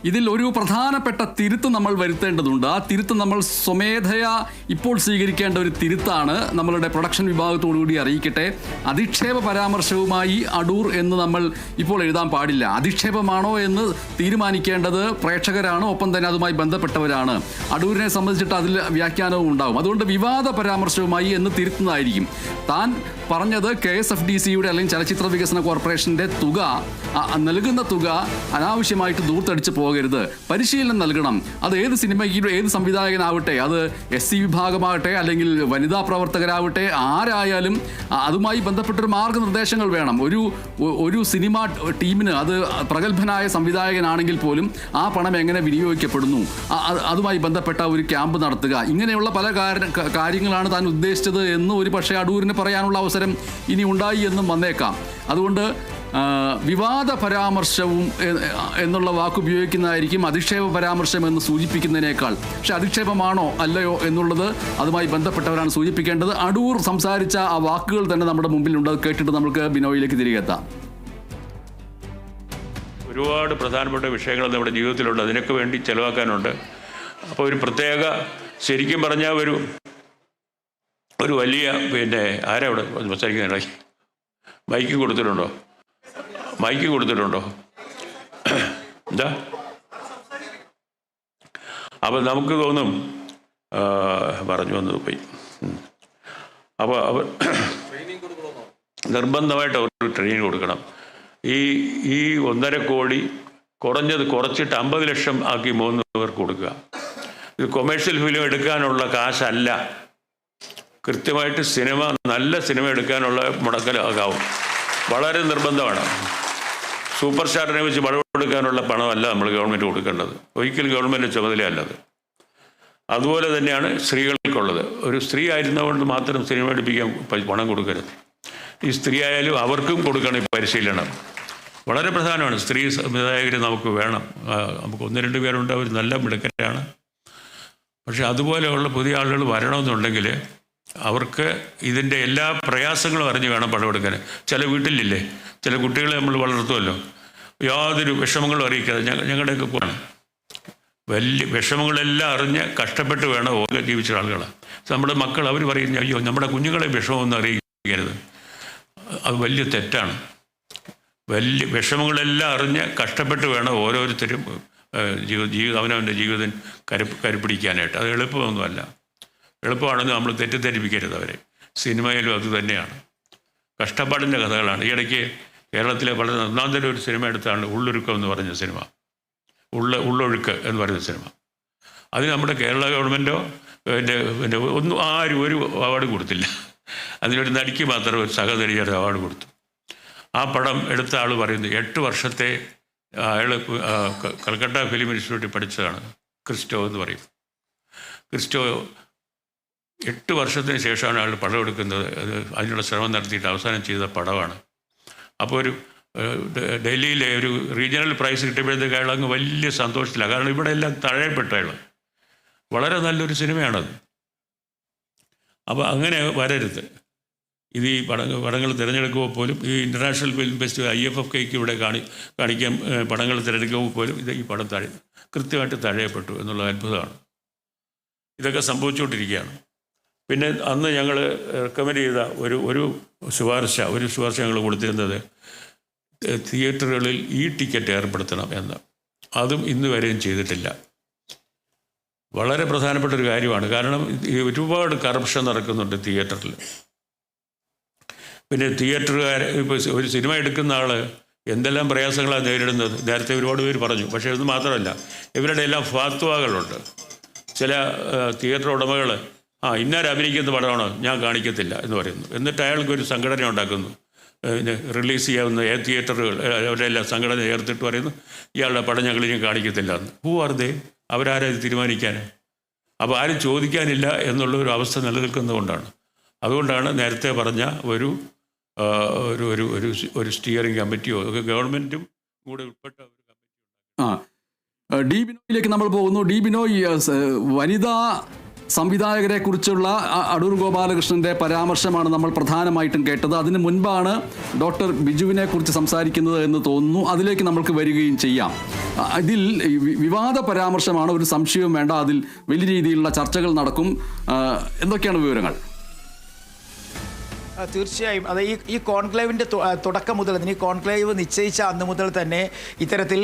Speaker 1: ഇതിൽ ഒരു പ്രധാനപ്പെട്ട തിരുത്ത് നമ്മൾ വരുത്തേണ്ടതുണ്ട്. ആ തിരുത്ത് നമ്മൾ സ്വമേധയാ ഇപ്പോൾ സ്വീകരിക്കേണ്ട ഒരു തിരുത്താണ്. നമ്മളുടെ പ്രൊഡക്ഷൻ വിഭാഗത്തോടുകൂടി അറിയിക്കട്ടെ, അധിക്ഷേപ പരാമർശവുമായി അടൂർ എന്ന് നമ്മൾ ഇപ്പോൾ എഴുതാൻ പാടില്ല. അധിക്ഷേപമാണോ എന്ന് തീരുമാനിക്കേണ്ടത് പ്രേക്ഷകരാണ്, ഒപ്പം തന്നെ അതുമായി ബന്ധപ്പെട്ടവരാണ്. അടൂരിനെ സംബന്ധിച്ചിട്ട് അതിൽ വ്യാഖ്യാനവും ഉണ്ടാകും. അതുകൊണ്ട് വിവാദ പരാമർശവുമായി എന്ന് തിരുത്തുന്നതായിരിക്കും. താൻ പറഞ്ഞത് KSFDCയുടെ അല്ലെങ്കിൽ ചലച്ചിത്ര വികസന കോർപ്പറേഷൻ്റെ തുക നൽകുന്ന തുക അനാവശ്യമായിട്ട് ദൂർത്തടിച്ച് പോകരുത്, പരിശീലനം നൽകണം. അത് ഏത് സിനിമയ്ക്കും ഏത് സംവിധായകനാവട്ടെ, അത് SC വിഭാഗമാകട്ടെ അല്ലെങ്കിൽ വനിതാ പ്രവർത്തകരാവട്ടെ, ആരായാലും അതുമായി ബന്ധപ്പെട്ടൊരു മാർഗനിർദ്ദേശങ്ങൾ വേണം. ഒരു സിനിമ ടീമിന് അത് പ്രഗത്ഭനായ സംവിധായകനാണെങ്കിൽ പോലും ആ പണം എങ്ങനെ വിനിയോഗിക്കപ്പെടുന്നു, അതുമായി ബന്ധപ്പെട്ട ഒരു ക്യാമ്പ് നടത്തുക, ഇങ്ങനെയുള്ള പല കാര്യങ്ങളാണ് താൻ ഉദ്ദേശിച്ചത് എന്ന് ഒരു പക്ഷേ അടൂരിന് പറയാനുള്ള അവസരം ഇനി ഉണ്ടായി എന്നും വന്നേക്കാം. അതുകൊണ്ട് വിവാദ പരാമർശവും എന്നുള്ള വാക്ക് ഉപയോഗിക്കുന്നതായിരിക്കും അധിക്ഷേപ പരാമർശം എന്ന് സൂചിപ്പിക്കുന്നതിനേക്കാൾ. പക്ഷെ അധിക്ഷേപമാണോ അല്ലയോ എന്നുള്ളത് അതുമായി ബന്ധപ്പെട്ടവരാണ് സൂചിപ്പിക്കേണ്ടത്. അടൂർ സംസാരിച്ച ആ വാക്കുകൾ തന്നെ നമ്മുടെ മുമ്പിലുണ്ട്. അത് കേട്ടിട്ട് നമുക്ക് ബിനോയിലേക്ക് തിരികെ എത്താം.
Speaker 3: ഒരുപാട് പ്രധാനപ്പെട്ട വിഷയങ്ങൾ നമ്മുടെ ജീവിതത്തിലുണ്ട്, അതിനൊക്കെ വേണ്ടി ചെലവാക്കാനുണ്ട്. അപ്പോൾ ഒരു പ്രത്യേക, ശരിക്കും പറഞ്ഞാൽ ഒരു വലിയ ആരാ അവിടെ സംസാരിക്കുന്നുണ്ടോ? മൈക്ക് കൊടുത്തിട്ടുണ്ടോ? എന്താ? അപ്പം നമുക്ക് തോന്നും പറഞ്ഞു വന്നത് പോയി. അപ്പോൾ അവർ നിർബന്ധമായിട്ട് അവർക്ക് ട്രെയിനിങ് കൊടുക്കണം. ഈ 1.5 കോടി കുറച്ചിട്ട് 50 ലക്ഷം ആക്കി 3 പേർക്ക് കൊടുക്കുക. ഇത് കൊമേഴ്ഷ്യൽ ഫിലിം എടുക്കാനുള്ള കാശല്ല, കൃത്യമായിട്ട് നല്ല സിനിമ എടുക്കാനുള്ള മുടക്കലാകാവും. വളരെ നിർബന്ധമാണ്. സൂപ്പർ സ്റ്റാറിനെ വെച്ച് പണം കൊടുക്കാനുള്ള പണമല്ല നമ്മൾ ഗവൺമെൻറ് കൊടുക്കേണ്ടത്, ഒരിക്കലും ഗവൺമെൻറ് ചുമതലയല്ലത്. അതുപോലെ തന്നെയാണ് സ്ത്രീകൾക്കുള്ളത്. ഒരു സ്ത്രീ ആയിരുന്നതുകൊണ്ട് മാത്രം സിനിമ എടുപ്പിക്കാൻ പണം കൊടുക്കരുത്. ഈ സ്ത്രീ ആയാലും അവർക്കും കൊടുക്കണം ഈ പരിശീലനം. വളരെ പ്രധാനമാണ്. സ്ത്രീ സംവിധായകർ നമുക്ക് വേണം. നമുക്ക് 1-2 പേരുണ്ട്, അവർ നല്ല മിടുക്കരാണ്. പക്ഷെ അതുപോലെയുള്ള പുതിയ ആളുകൾ വരണമെന്നുണ്ടെങ്കിൽ അവർക്ക് ഇതിൻ്റെ എല്ലാ പ്രയാസങ്ങളും അറിഞ്ഞ് വേണം പണമെടുക്കാൻ. ചില വീട്ടിലില്ലേ, ചില കുട്ടികളെ നമ്മൾ വളർത്തുമല്ലോ, യാതൊരു വിഷമങ്ങളും അറിയിക്കാതെ ഞങ്ങളുടെയൊക്കെ പോകണം. വലിയ വിഷമങ്ങളെല്ലാം അറിഞ്ഞ് കഷ്ടപ്പെട്ട് വേണം ഓരോ ജീവിച്ച ആളുകളാണ് നമ്മുടെ മക്കൾ. അവർ പറയുന്ന അയ്യോ നമ്മുടെ കുഞ്ഞുങ്ങളെ വിഷമമൊന്നും അറിയിക്കരുത്, അത് വലിയ തെറ്റാണ്. വലിയ വിഷമങ്ങളെല്ലാം അറിഞ്ഞ് കഷ്ടപ്പെട്ട് വേണം ഓരോരുത്തരും അവനവൻ്റെ ജീവിതം കരുപ്പിടിക്കാനായിട്ട്. അത് എളുപ്പമൊന്നുമല്ല. എളുപ്പമാണെന്ന് നമ്മൾ തെറ്റിദ്ധരിപ്പിക്കരുത് അവരെ. സിനിമയിലും അത് തന്നെയാണ്, കഷ്ടപ്പാടിൻ്റെ കഥകളാണ്. ഈ ഇടയ്ക്ക് കേരളത്തിലെ വളരെ ഒന്നാന്തരം ഒരു സിനിമ എടുത്താണ് ഉള്ളൊരുക്കം എന്ന് പറഞ്ഞ സിനിമ, ഉള്ളൊഴുക്ക് എന്ന് പറയുന്ന സിനിമ. അതിന് നമ്മുടെ കേരള ഗവൺമെൻറ്റോ ഒന്നും ആരും ഒരു അവാർഡ് കൊടുത്തില്ല. അതിനൊരു നടിക്ക് മാത്രം ഒരു സഹനടിയുടെ അവാർഡ് കൊടുത്തു. ആ പടം എടുത്ത ആൾ പറയുന്നത് 8 വർഷത്തെ അയാൾ കൽക്കട്ട ഫിലിം ഇൻസ്റ്റിറ്റ്യൂട്ടിൽ പഠിച്ചതാണ്, ക്രിസ്റ്റോ എന്ന് പറയും. ക്രിസ്റ്റോ 8 വർഷത്തിന് ശേഷമാണ് അയാൾ പടം എടുക്കുന്നത്. അതിനുള്ള ശ്രമം നടത്തിയിട്ട് അവസാനം ചെയ്ത പടമാണ്. അപ്പോൾ ഒരു ഡൽഹിയിലെ ഒരു റീജിയണൽ പ്രൈസ് കിട്ടിയപ്പോഴത്തേക്ക് അയാൾ അങ്ങ് വലിയ സന്തോഷത്തിലാണ്. കാരണം ഇവിടെ എല്ലാം തഴയപ്പെട്ട അയാൾ. വളരെ നല്ലൊരു സിനിമയാണത്. അപ്പോൾ അങ്ങനെ വരരുത്. ഇത് ഈ പടങ്ങൾ തിരഞ്ഞെടുക്കുമ്പോൾ പോലും ഈ ഇൻ്റർനാഷണൽ ഫിലിം ഫെസ്റ്റിവൽ IFFKക്ക് ഇവിടെ കാണിക്കാൻ പടങ്ങൾ തിരഞ്ഞെടുക്കുമ്പോൾ പോലും ഈ പടം കൃത്യമായിട്ട് തഴയപ്പെട്ടു എന്നുള്ള അത്ഭുതമാണ്. ഇതൊക്കെ സംഭവിച്ചുകൊണ്ടിരിക്കുകയാണ്. പിന്നെ അന്ന് ഞങ്ങൾ റെക്കമെൻഡ് ചെയ്ത ഒരു ശുപാർശ ഞങ്ങൾ കൊടുത്തിരുന്നത് തിയേറ്ററുകളിൽ ടിക്കറ്റ് ഏർപ്പെടുത്തണം എന്ന്. അതും ഇന്ന് വരെയും ചെയ്തിട്ടില്ല. വളരെ പ്രധാനപ്പെട്ട ഒരു കാര്യമാണ്. കാരണം ഒരുപാട് കറപ്ഷൻ നടക്കുന്നുണ്ട് തിയേറ്ററിൽ. പിന്നെ തിയേറ്ററുകാർ ഇപ്പോൾ ഒരു സിനിമ എടുക്കുന്ന ആൾ എന്തെല്ലാം പ്രയാസങ്ങളാണ് നേരിടുന്നത് നേരത്തെ ഒരുപാട് പേര് പറഞ്ഞു. പക്ഷേ ഇത് മാത്രമല്ല, ഇവരുടെ എല്ലാം ഫാത്വകളുണ്ട്. ചില തിയേറ്റർ ഉടമകൾ ഇന്നാർ അഭിനയിക്കുന്ന പടമാണോ ഞാൻ കാണിക്കത്തില്ല എന്ന് പറയുന്നു. എന്നിട്ട് അയാൾക്കൊരു സംഘടന ഉണ്ടാക്കുന്നു, റിലീസ് ചെയ്യാവുന്ന തിയേറ്ററുകൾ അവരുടെ എല്ലാം സംഘടന ചേർത്തിട്ട് പറയുന്നു ഇയാളുടെ പടം ഞങ്ങൾ ഇനി കാണിക്കത്തില്ല എന്ന്. Who are they? അവരാരാ ഇത് തീരുമാനിക്കാൻ? അപ്പോൾ ആരും ചോദിക്കാനില്ല എന്നുള്ള ഒരു അവസ്ഥ നിലനിൽക്കുന്നതുകൊണ്ടാണ്. അതുകൊണ്ടാണ് നേരത്തെ പറഞ്ഞ ഒരു ഒരു ഒരു ഒരു ഒരു സ്റ്റിയറിംഗ് കമ്മിറ്റിയോ ഗവൺമെൻറ്റും കൂടെ ഉൾപ്പെട്ട ഒരു കമ്മിറ്റി.
Speaker 1: ഡി ബിനോയിലേക്ക് നമ്മൾ പോകുന്നു. ഡി ബിനോയ്, വനിതാ സംവിധായകരെ കുറിച്ചുള്ള അടൂർ ഗോപാലകൃഷ്ണന്റെ പരാമർശമാണ് നമ്മൾ പ്രധാനമായിട്ടും കേട്ടത്. അതിന് മുൻപാണ് ഡോക്ടർ ബിജുവിനെ കുറിച്ച് സംസാരിക്കുന്നത് എന്ന് തോന്നുന്നു. അതിലേക്ക് നമ്മൾക്ക് വരികയും ചെയ്യാം. ഇതിൽ വിവാദ പരാമർശമാണ്, ഒരു സംശയവും വേണ്ട. അതിൽ വലിയ രീതിയിലുള്ള ചർച്ചകൾ നടക്കും. എന്തൊക്കെയാണ് വിവരങ്ങൾ?
Speaker 2: തീർച്ചയായും അത് ഈ കോൺക്ലേവിൻ്റെ തുടക്കം മുതൽ ഈ കോൺക്ലേവ് നിശ്ചയിച്ച അന്ന് മുതൽ തന്നെ ഇത്തരത്തിൽ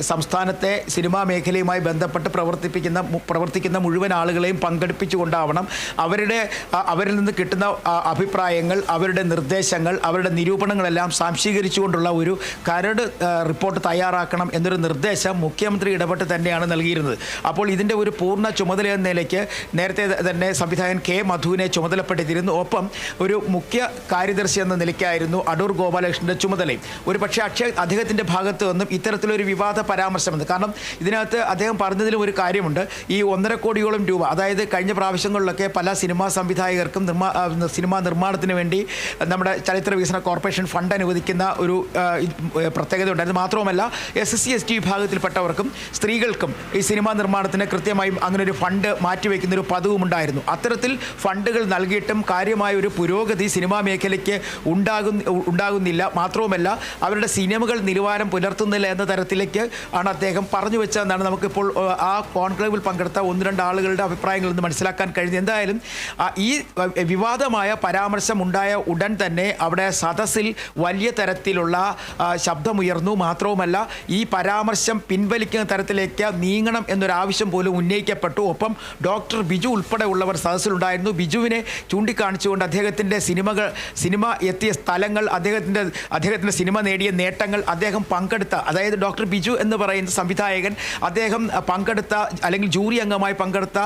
Speaker 2: സംസ്ഥാനത്തെ സിനിമാ മേഖലയുമായി ബന്ധപ്പെട്ട് പ്രവർത്തിക്കുന്ന മുഴുവൻ ആളുകളെയും പങ്കെടുപ്പിച്ചുകൊണ്ടാവണം അവരിൽ നിന്ന് കിട്ടുന്ന അഭിപ്രായങ്ങൾ, അവരുടെ നിർദ്ദേശങ്ങൾ, അവരുടെ നിരൂപണങ്ങളെല്ലാം സാംശീകരിച്ചുകൊണ്ടുള്ള ഒരു കരട് റിപ്പോർട്ട് തയ്യാറാക്കണം എന്നൊരു നിർദ്ദേശം മുഖ്യമന്ത്രി ഇടപെട്ട് തന്നെയാണ് നൽകിയിരുന്നത്. അപ്പോൾ ഇതിൻ്റെ ഒരു പൂർണ്ണ ചുമതല എന്ന നിലയ്ക്ക് നേരത്തെ തന്നെ സംവിധായകൻ കെ മധുവിനെ ചുമതലപ്പെടുത്തിയിരുന്നു. ഒപ്പം ഒരു മുഖ്യ കാര്യദർശി എന്ന നിലയ്ക്കായിരുന്നു അടൂർ ഗോപാലകൃഷ്ണന്റെ ചുമതലയും. ഒരു പക്ഷേ അദ്ദേഹത്തിൻ്റെ ഭാഗത്ത് നിന്നും ഇത്തരത്തിലൊരു വിവാദ പരാമർശമുണ്ട്. കാരണം ഇതിനകത്ത് അദ്ദേഹം പറഞ്ഞതിലും ഒരു കാര്യമുണ്ട്. ഈ 1.5 കോടിയോളം രൂപ, അതായത് കഴിഞ്ഞ പ്രാവശ്യങ്ങളിലൊക്കെ പല സിനിമാ സംവിധായകർക്കും സിനിമാ നിർമ്മാണത്തിന് വേണ്ടി നമ്മുടെ ചലച്ചിത്ര വികസന കോർപ്പറേഷൻ ഫണ്ട് അനുവദിക്കുന്ന ഒരു പ്രത്യേകത ഉണ്ടായിരുന്നു. മാത്രവുമല്ല SC ST വിഭാഗത്തിൽപ്പെട്ടവർക്കും സ്ത്രീകൾക്കും ഈ സിനിമാ നിർമ്മാണത്തിന് കൃത്യമായും അങ്ങനെ ഒരു ഫണ്ട് മാറ്റിവെക്കുന്ന ഒരു പതിവും ഉണ്ടായിരുന്നു. അത്തരത്തിൽ ഫണ്ടുകൾ നൽകിയിട്ടും കാര്യമായ ഒരു പുരോഗതി സിനിമാ മേഖലയ്ക്ക് ഉണ്ടാകുന്നില്ല. മാത്രവുമല്ല അവരുടെ സിനിമകൾ നിലവാരം പുലർത്തുന്നില്ല എന്ന തരത്തിലേക്ക് ആണ് അദ്ദേഹം പറഞ്ഞു വെച്ചതെന്നാണ് നമുക്കിപ്പോൾ ആ കോൺക്ലേവിൽ പങ്കെടുത്ത 1-2 ആളുകളുടെ അഭിപ്രായങ്ങളിൽ നിന്ന് മനസ്സിലാക്കാൻ കഴിഞ്ഞത്. എന്തായാലും ഈ വിവാദമായ പരാമർശം ഉണ്ടായ ഉടൻ തന്നെ അവിടെ സദസ്സിൽ വലിയ തരത്തിലുള്ള ശബ്ദമുയർന്നു. മാത്രവുമല്ല ഈ പരാമർശം പിൻവലിക്കുന്ന തരത്തിലേക്ക് നീങ്ങണം എന്നൊരാവശ്യം പോലും ഉന്നയിക്കപ്പെട്ടു. ഒപ്പം ഡോക്ടർ ബിജു ഉൾപ്പെടെ ഉള്ളവർ സദസ്സിലുണ്ടായിരുന്നു. ബിജുവിനെ ചൂണ്ടിക്കാണിച്ചുകൊണ്ട് അദ്ദേഹത്തിൻ്റെ സിനിമ എത്തിയ സ്ഥലങ്ങൾ, അദ്ദേഹത്തിൻ്റെ സിനിമ നേടിയ നേട്ടങ്ങൾ, അദ്ദേഹം പങ്കെടുത്ത, അതായത് ഡോക്ടർ ബിജു എന്ന് പറയുന്ന സംവിധായകൻ അദ്ദേഹം പങ്കെടുത്ത അല്ലെങ്കിൽ ജൂറി അംഗമായി പങ്കെടുത്ത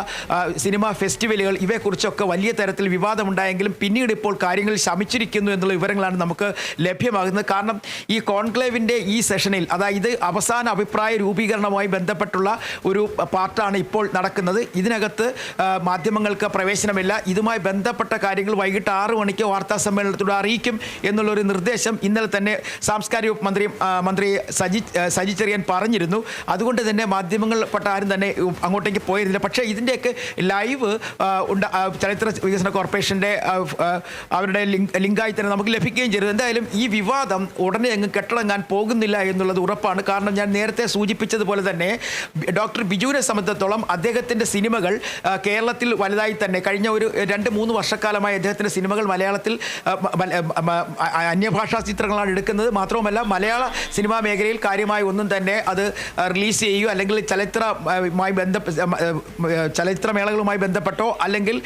Speaker 2: സിനിമാ ഫെസ്റ്റിവലുകൾ, ഇവയെക്കുറിച്ചൊക്കെ വലിയ തരത്തിൽ വിവാദമുണ്ടായെങ്കിലും പിന്നീട് ഇപ്പോൾ കാര്യങ്ങൾ ശമിച്ചിരിക്കുന്നു എന്നുള്ള വിവരങ്ങളാണ് നമുക്ക് ലഭ്യമാകുന്നത്. കാരണം ഈ കോൺക്ലേവിൻ്റെ ഈ സെഷനിൽ, അതായത് അവസാന അഭിപ്രായ രൂപീകരണവുമായി ബന്ധപ്പെട്ടുള്ള ഒരു പാർട്ടാണ് ഇപ്പോൾ നടക്കുന്നത്. ഇതിനകത്ത് മാധ്യമങ്ങൾക്ക് പ്രവേശനമില്ല. ഇതുമായി ബന്ധപ്പെട്ട കാര്യങ്ങൾ വൈകിട്ട് 6 മണിക്ക് വാർത്താ സമ്മേളനത്തോട് അറിയിക്കും എന്നുള്ളൊരു നിർദ്ദേശം ഇന്നലെ തന്നെ സാംസ്കാരിക മന്ത്രി സജി ചെറിയാൻ പറഞ്ഞിരുന്നു. അതുകൊണ്ട് തന്നെ മാധ്യമങ്ങളിൽപ്പെട്ട ആരും തന്നെ അങ്ങോട്ടേക്ക് പോയിരുന്നില്ല. പക്ഷേ ഇതിൻ്റെയൊക്കെ ലൈവ് ചലച്ചിത്ര വികസന കോർപ്പറേഷൻ്റെ അവരുടെ ലിങ്കായി തന്നെ നമുക്ക് ലഭിക്കുകയും ചെയ്തു. എന്തായാലും ഈ വിവാദം ഉടനെ അങ്ങ് കെട്ടടങ്ങാൻ പോകുന്നില്ല എന്നുള്ളത് ഉറപ്പാണ്. കാരണം ഞാൻ നേരത്തെ സൂചിപ്പിച്ചതുപോലെ തന്നെ ഡോക്ടർ ബിജുവിനെ സംബന്ധിച്ചിടത്തോളം അദ്ദേഹത്തിൻ്റെ സിനിമകൾ കേരളത്തിൽ വലുതായി തന്നെ കഴിഞ്ഞ ഒരു 2-3 വർഷക്കാലമായി അദ്ദേഹത്തിൻ്റെ സിനിമകൾ മലയാളത്തിൽ അന്യഭാഷാ ചിത്രങ്ങളാണ് എടുക്കുന്നത്. മാത്രവുമല്ല മലയാള സിനിമാ മേഖലയിൽ കാര്യമായി ഒന്നും തന്നെ അത് റിലീസ് ചെയ്യുകയോ അല്ലെങ്കിൽ ചലച്ചിത്രമേളകളുമായി ബന്ധപ്പെട്ടോ അല്ലെങ്കിൽ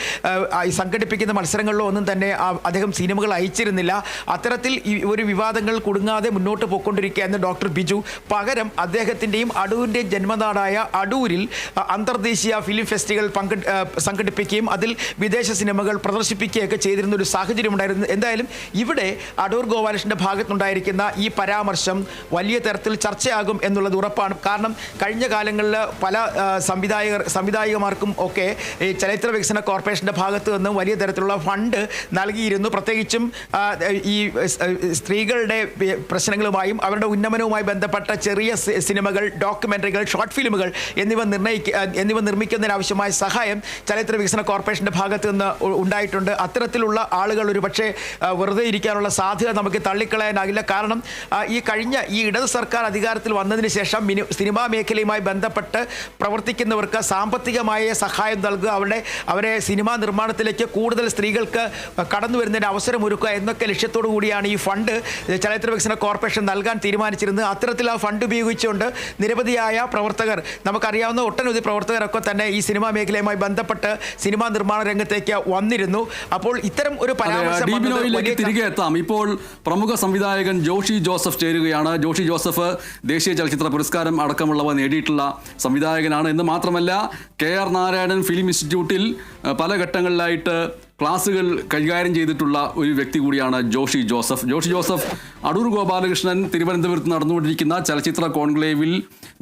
Speaker 2: സംഘടിപ്പിക്കുന്ന മത്സരങ്ങളിലോ ഒന്നും തന്നെ അദ്ദേഹം സിനിമകൾ അയച്ചിരുന്നില്ല. അത്തരത്തിൽ ഒരു വിവാദങ്ങൾ കുടുങ്ങാതെ മുന്നോട്ട് പോയിക്കൊണ്ടിരിക്കുകയെന്ന് ഡോക്ടർ ബിജു. പകരം അദ്ദേഹത്തിൻ്റെയും അടൂരിൻ്റെയും ജന്മനാടായ അടൂരിൽ അന്തർദേശീയ ഫിലിം ഫെസ്റ്റിവൽ സംഘടിപ്പിക്കുകയും അതിൽ വിദേശ സിനിമകൾ പ്രദർശിപ്പിക്കുകയൊക്കെ ചെയ്തിരുന്ന ഒരു സാഹചര്യം ഉണ്ടായിരുന്നു. എന്തായാലും ഇവിടെ അടൂർ ഗോപാലകൃഷ്ണന്റെ ഭാഗത്തുണ്ടായിരിക്കുന്ന ഈ പരാമർശം വലിയ തരത്തിൽ ചർച്ചയാകും എന്നുള്ളത് ഉറപ്പാണ്. കാരണം കഴിഞ്ഞ കാലങ്ങളിൽ പല സംവിധായകമാർക്കും ഒക്കെ ഈ ചലച്ചിത്ര വികസന കോർപ്പറേഷൻ്റെ ഭാഗത്ത് നിന്ന് വലിയ തരത്തിലുള്ള ഫണ്ട് നൽകിയിരുന്നു. പ്രത്യേകിച്ചും ഈ സ്ത്രീകളുടെ പ്രശ്നങ്ങളുമായും അവരുടെ ഉന്നമനവുമായി ബന്ധപ്പെട്ട ചെറിയ സിനിമകൾ, ഡോക്യുമെൻ്ററികൾ, ഷോർട്ട് ഫിലിമുകൾ എന്നിവ നിർമ്മിക്കുന്നതിനാവശ്യമായ സഹായം ചലച്ചിത്ര വികസന കോർപ്പറേഷൻ്റെ ഭാഗത്ത് നിന്ന് ഉണ്ടായിട്ടുണ്ട്. അത്തരത്തിലുള്ള ആളുകൾ ഒരു പക്ഷേ വെറുതെ ഇരിക്കാനുള്ള സാധ്യത നമുക്ക് തള്ളിക്കളയാനാകില്ല. കാരണം ഈ ഇടത് സർക്കാർ അധികാരത്തിൽ വന്നതിന് ശേഷം സിനിമാ മേഖലയുമായി ബന്ധപ്പെട്ട് പ്രവർത്തിക്കുന്നവർക്ക് സാമ്പത്തികമായ സഹായം നൽകുക, അവരെ സിനിമാ നിർമ്മാണത്തിലേക്ക് കൂടുതൽ സ്ത്രീകൾക്ക് കടന്നു വരുന്നതിന് അവസരമൊരുക്കുക എന്നൊക്കെ ലക്ഷ്യത്തോടു കൂടിയാണ് ഈ ഫണ്ട് ചലച്ചിത്ര വികസന കോർപ്പറേഷൻ നൽകാൻ തീരുമാനിച്ചിരുന്നത്. അത്തരത്തിൽ ആ ഫണ്ട് ഉപയോഗിച്ചുകൊണ്ട് നിരവധിയായ പ്രവർത്തകർ, നമുക്കറിയാവുന്ന ഒട്ടനവധി പ്രവർത്തകരൊക്കെ തന്നെ ഈ സിനിമാ മേഖലയുമായി ബന്ധപ്പെട്ട് സിനിമാ നിർമ്മാണ രംഗത്തേക്ക് വന്നിരുന്നു. അപ്പോൾ ഇത്തരം ഒരു
Speaker 1: ഡിബിനോയിലേക്ക് തിരികെ എത്താം. ഇപ്പോൾ പ്രമുഖ സംവിധായകൻ ജോഷി ജോസഫ് ചേരുകയാണ്. ജോഷി ജോസഫ് ദേശീയ ചലച്ചിത്ര പുരസ്കാരം അടക്കമുള്ളവ നേടിയിട്ടുള്ള സംവിധായകനാണ്. എന്ന് മാത്രമല്ല KR നാരായണൻ ഫിലിം ഇൻസ്റ്റിറ്റ്യൂട്ടിൽ പല ഘട്ടങ്ങളിലായിട്ട് ക്ലാസുകൾ കൈകാര്യം ചെയ്തിട്ടുള്ള ഒരു വ്യക്തി കൂടിയാണ് ജോഷി ജോസഫ്. ജോഷി ജോസഫ്, അടൂർ ഗോപാലകൃഷ്ണൻ തിരുവനന്തപുരത്ത് നടന്നുകൊണ്ടിരിക്കുന്ന ചലച്ചിത്ര കോൺക്ലേവിൽ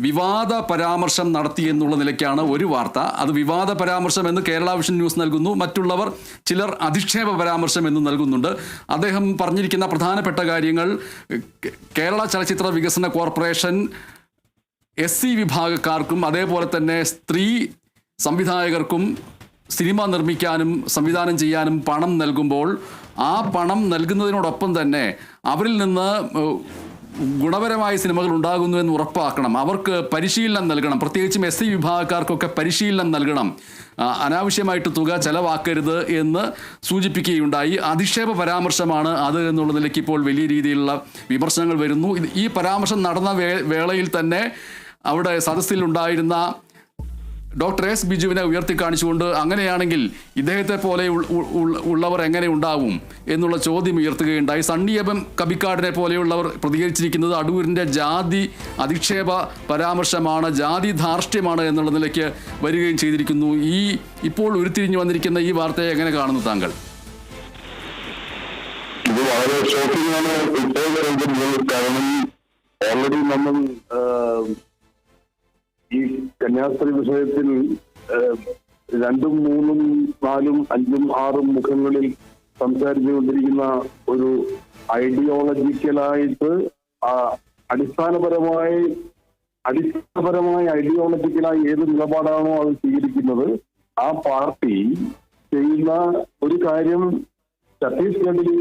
Speaker 1: വിവാദ പരാമർശം നടത്തി എന്നുള്ള നിലയ്ക്കാണ് ഒരു വാർത്ത. അത് വിവാദ പരാമർശം എന്ന് കേരള വിഷൻ ന്യൂസ് നൽകുന്നു, മറ്റുള്ളവർ ചിലർ അധിക്ഷേപ പരാമർശം എന്ന് നൽകുന്നുണ്ട്. അദ്ദേഹം പറഞ്ഞിരിക്കുന്ന പ്രധാനപ്പെട്ട കാര്യങ്ങൾ കേരള ചലച്ചിത്ര വികസന കോർപ്പറേഷൻ SC വിഭാഗക്കാർക്കും അതേപോലെ തന്നെ സ്ത്രീ സംവിധായകർക്കും സിനിമ നിർമ്മിക്കാനും സംവിധാനം ചെയ്യാനും പണം നൽകുമ്പോൾ ആ പണം നൽകുന്നതിനോടൊപ്പം തന്നെ അവരിൽ നിന്ന് ഗുണപരമായ സിനിമകൾ ഉണ്ടാകുന്നു എന്ന് ഉറപ്പാക്കണം. അവർക്ക് പരിശീലനം നൽകണം, പ്രത്യേകിച്ചും SC വിഭാഗക്കാർക്കൊക്കെ പരിശീലനം നൽകണം, അനാവശ്യമായിട്ട് തുക ചെലവാക്കരുത് എന്ന് സൂചിപ്പിക്കുകയുണ്ടായി. അധിക്ഷേപ പരാമർശമാണ് അത് എന്നുള്ള നിലയ്ക്ക് ഇപ്പോൾ വലിയ രീതിയിലുള്ള വിമർശനങ്ങൾ വരുന്നു. ഈ പരാമർശം നടന്ന വേളയിൽ തന്നെ അവിടെ സദസ്സിലുണ്ടായിരുന്ന ഡോക്ടർ S ബിജുവിനെ ഉയർത്തിക്കാണിച്ചുകൊണ്ട് അങ്ങനെയാണെങ്കിൽ ഇദ്ദേഹത്തെ പോലെ ഉള്ളവർ എങ്ങനെ ഉണ്ടാവും എന്നുള്ള ചോദ്യം ഉയർത്തുകയുണ്ടായി. സണ്ണി എബം കബിക്കാടിനെ പോലെയുള്ളവർ പ്രതികരിച്ചിരിക്കുന്നത് അടൂരിൻ്റെ ജാതി അധിക്ഷേപ പരാമർശമാണ്, ജാതി ധാർഷ്ട്യമാണ് എന്നുള്ള നിലയ്ക്ക് വരികയും ചെയ്തിരിക്കുന്നു. ഇപ്പോൾ ഉരുത്തിരിഞ്ഞു വന്നിരിക്കുന്ന ഈ വാർത്തയെ എങ്ങനെ കാണുന്നു താങ്കൾ?
Speaker 4: ഇത് വളരെ ഷോക്കിംഗ് ആണ് ഇപ്പോൾ. കാരണം ഓൾറെഡി നമ്മൾ ഈ കന്യാസ്ത്രീ വിഷയത്തിൽ 2, 3, 4, 5, 6 മുഖങ്ങളിൽ സംസാരിച്ചുകൊണ്ടിരിക്കുന്ന ഒരു ഐഡിയോളജിക്കലായിട്ട് അടിസ്ഥാനപരമായി ഐഡിയോളജിക്കലായി ഏത് നിലപാടാണോ അത് സ്വീകരിക്കുന്നത്, ആ പാർട്ടി ചെയ്യുന്ന ഒരു കാര്യം ഛത്തീസ്ഗഡിൽ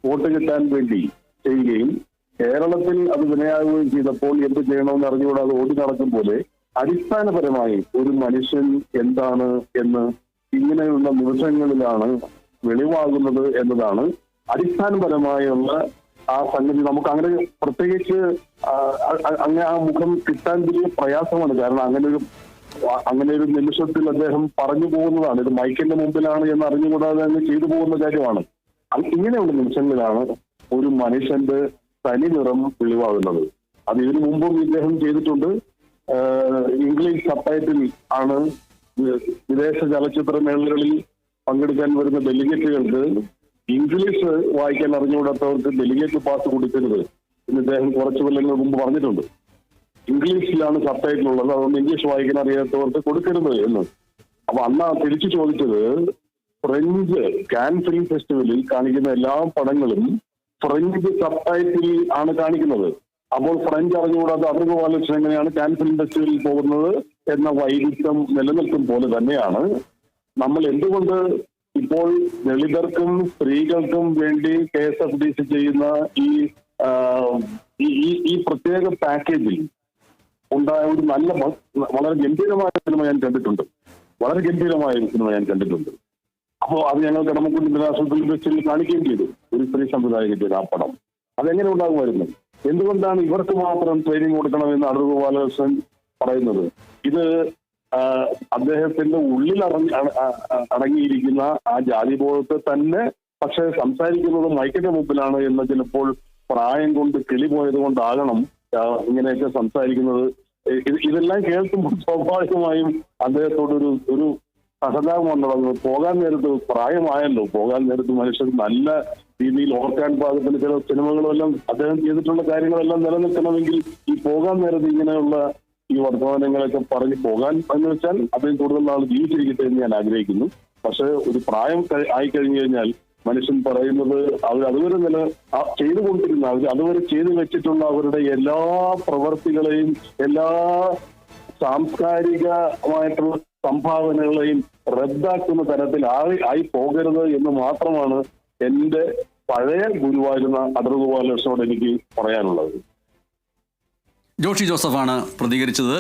Speaker 4: വോട്ട് കിട്ടാൻ വേണ്ടി ചെയ്യുകയും കേരളത്തിൽ അത് വിനയാകുകയും ചെയ്തപ്പോൾ എന്ത് ചെയ്യണമെന്ന് അറിഞ്ഞുകൂടാതെ ഓടി നടക്കും പോലെ അടിസ്ഥാനപരമായി ഒരു മനുഷ്യൻ എന്താണ് എന്ന് ഇങ്ങനെയുള്ള നിമിഷങ്ങളിലാണ് വെളിവാകുന്നത് എന്നതാണ് അടിസ്ഥാനപരമായുള്ള ആ സംഗതി. നമുക്ക് അങ്ങനെ പ്രത്യേകിച്ച് അങ്ങനെ ആ മുഖം കിട്ടാൻ വലിയ പ്രയാസമാണ്. കാരണം അങ്ങനെ ഒരു നിമിഷത്തിൽ അദ്ദേഹം പറഞ്ഞു പോകുന്നതാണ്. ഇത് മൈക്കിന്റെ മുമ്പിലാണ് എന്ന് അറിഞ്ഞുകൂടാതെ അങ്ങ് ചെയ്തു പോകുന്ന കാര്യമാണ്. ഇങ്ങനെയുള്ള നിമിഷങ്ങളിലാണ് ഒരു മനുഷ്യന്റെ തനി നിറം വെളിവാകുന്നത്. അത് ഇതിനു മുമ്പും ഇദ്ദേഹം ചെയ്തിട്ടുണ്ട്. ഇംഗ്ലീഷ് സബ്ടൈറ്റിൽ ആണ് വിദേശ ചലച്ചിത്ര മേളകളിൽ പങ്കെടുക്കാൻ വരുന്ന ഡെലിഗേറ്റുകൾക്ക് ഇംഗ്ലീഷ് വായിക്കാൻ അറിഞ്ഞുകൂടാത്തവർക്ക് ഡെലിഗേറ്റ് പാസ് കൊടുക്കരുത് എന്ന് ഇദ്ദേഹം കുറച്ചു കൊല്ലങ്ങൾ മുമ്പ് പറഞ്ഞിട്ടുണ്ട്. ഇംഗ്ലീഷിലാണ് സബ്ടൈറ്റിൽ ഉള്ളത്, അതുകൊണ്ട് ഇംഗ്ലീഷ് വായിക്കാൻ അറിയാത്തവർക്ക് കൊടുക്കരുത് എന്ന്. അപ്പൊ അന്ന് തിരിച്ചു ചോദിച്ചത്, ഫ്രഞ്ച് കാൻ ഫിലിം ഫെസ്റ്റിവലിൽ കാണിക്കുന്ന എല്ലാ പടങ്ങളും ഫ്രഞ്ച് സബ്ടൈറ്റിൽ ആണ് കാണിക്കുന്നത്. അപ്പോൾ ഫ്രഞ്ച് അറിഞ്ഞുകൂടാതെ അടൂർ ഗോപാലകൃഷ്ണൻ എങ്ങനെയാണ് കാൻ ഫിലിം ഫെസ്റ്റിവലിൽ പോകുന്നത് എന്ന വൈരുദ്ധ്യം നിലനിൽക്കും പോലെ തന്നെയാണ് നമ്മൾ എന്തുകൊണ്ട് ഇപ്പോൾ ദളിതർക്കും സ്ത്രീകൾക്കും വേണ്ടി KSFDC ചെയ്യുന്ന ഈ പ്രത്യേക പാക്കേജിൽ ഉണ്ടായ ഒരു വളരെ ഗംഭീരമായ സിനിമ ഞാൻ കണ്ടിട്ടുണ്ട്. അപ്പോൾ അത് ഞങ്ങൾ കടമക്കുടി ഇന്റർനാഷണൽ ഫിലിം ഫെസ്റ്റിവലിൽ കാണിക്കുകയും ചെയ്തു. ഒരു സ്ത്രീ സംവിധായകന്റെ ആ പടം അതെങ്ങനെ ഉണ്ടാകുമായിരുന്നു? എന്തുകൊണ്ടാണ് ഇവർക്ക് മാത്രം ട്രെയിനിങ് കൊടുക്കണമെന്ന് അടൂർ ഗോപാലകൃഷ്ണൻ പറയുന്നത്? ഇത് അദ്ദേഹത്തിന്റെ ഉള്ളിൽ അടങ്ങിയിരിക്കുന്ന ആ ജാതിബോധത്തെ തന്നെ, പക്ഷെ സംസാരിക്കുന്നത് മൈക്കിന്റെ മുമ്പിലാണ് എന്ന് ചിലപ്പോൾ പ്രായം കൊണ്ട് കിളി പോയത് കൊണ്ടാകണം ഇങ്ങനെയൊക്കെ സംസാരിക്കുന്നത്. ഇതെല്ലാം കേൾക്കുമ്പോൾ സ്വാഭാവികമായും അദ്ദേഹത്തോടൊരു സഹതാപം തുടങ്ങുന്നത്. പോകാൻ നേരത്ത് പ്രായമായല്ലോ, പോകാൻ നേരത്ത് മനുഷ്യർ നല്ല രീതിയിൽ ഓർക്കാൻ പാകത്തിന് ചില സിനിമകളും എല്ലാം അദ്ദേഹം ചെയ്തിട്ടുള്ള കാര്യങ്ങളെല്ലാം നിലനിൽക്കണമെങ്കിൽ ഈ പോകാൻ നേരത്ത് ഇങ്ങനെയുള്ള ഈ വർത്തമാനങ്ങളൊക്കെ പറഞ്ഞ് പോകാൻ എന്ന് വെച്ചാൽ അദ്ദേഹം കൂടുതൽ നാൾ ജീവിച്ചിരിക്കട്ടെ എന്ന് ഞാൻ ആഗ്രഹിക്കുന്നു. പക്ഷെ ഒരു പ്രായം ആയി കഴിഞ്ഞു കഴിഞ്ഞാൽ മനുഷ്യൻ പറയുന്നത് അതുവരെ ചെയ്തുകൊണ്ടിരുന്ന അതുവരെ ചെയ്തു വെച്ചിട്ടുള്ള അവരുടെ എല്ലാ പ്രവർത്തികളെയും എല്ലാ സാംസ്കാരികമായിട്ടുള്ള സംഭാവനകളെയും റദ്ദാക്കുന്ന തരത്തിൽ ആയി പോകരുത് എന്ന് മാത്രമാണ് എന്റെ പഴയ ഗുരുവായിരുന്ന അടൂർ ഗോപാലകൃഷ്ണനോട് എനിക്ക് പറയാനുള്ളത്.
Speaker 1: ജോഷി ജോസഫാണ് പ്രതികരിച്ചത്.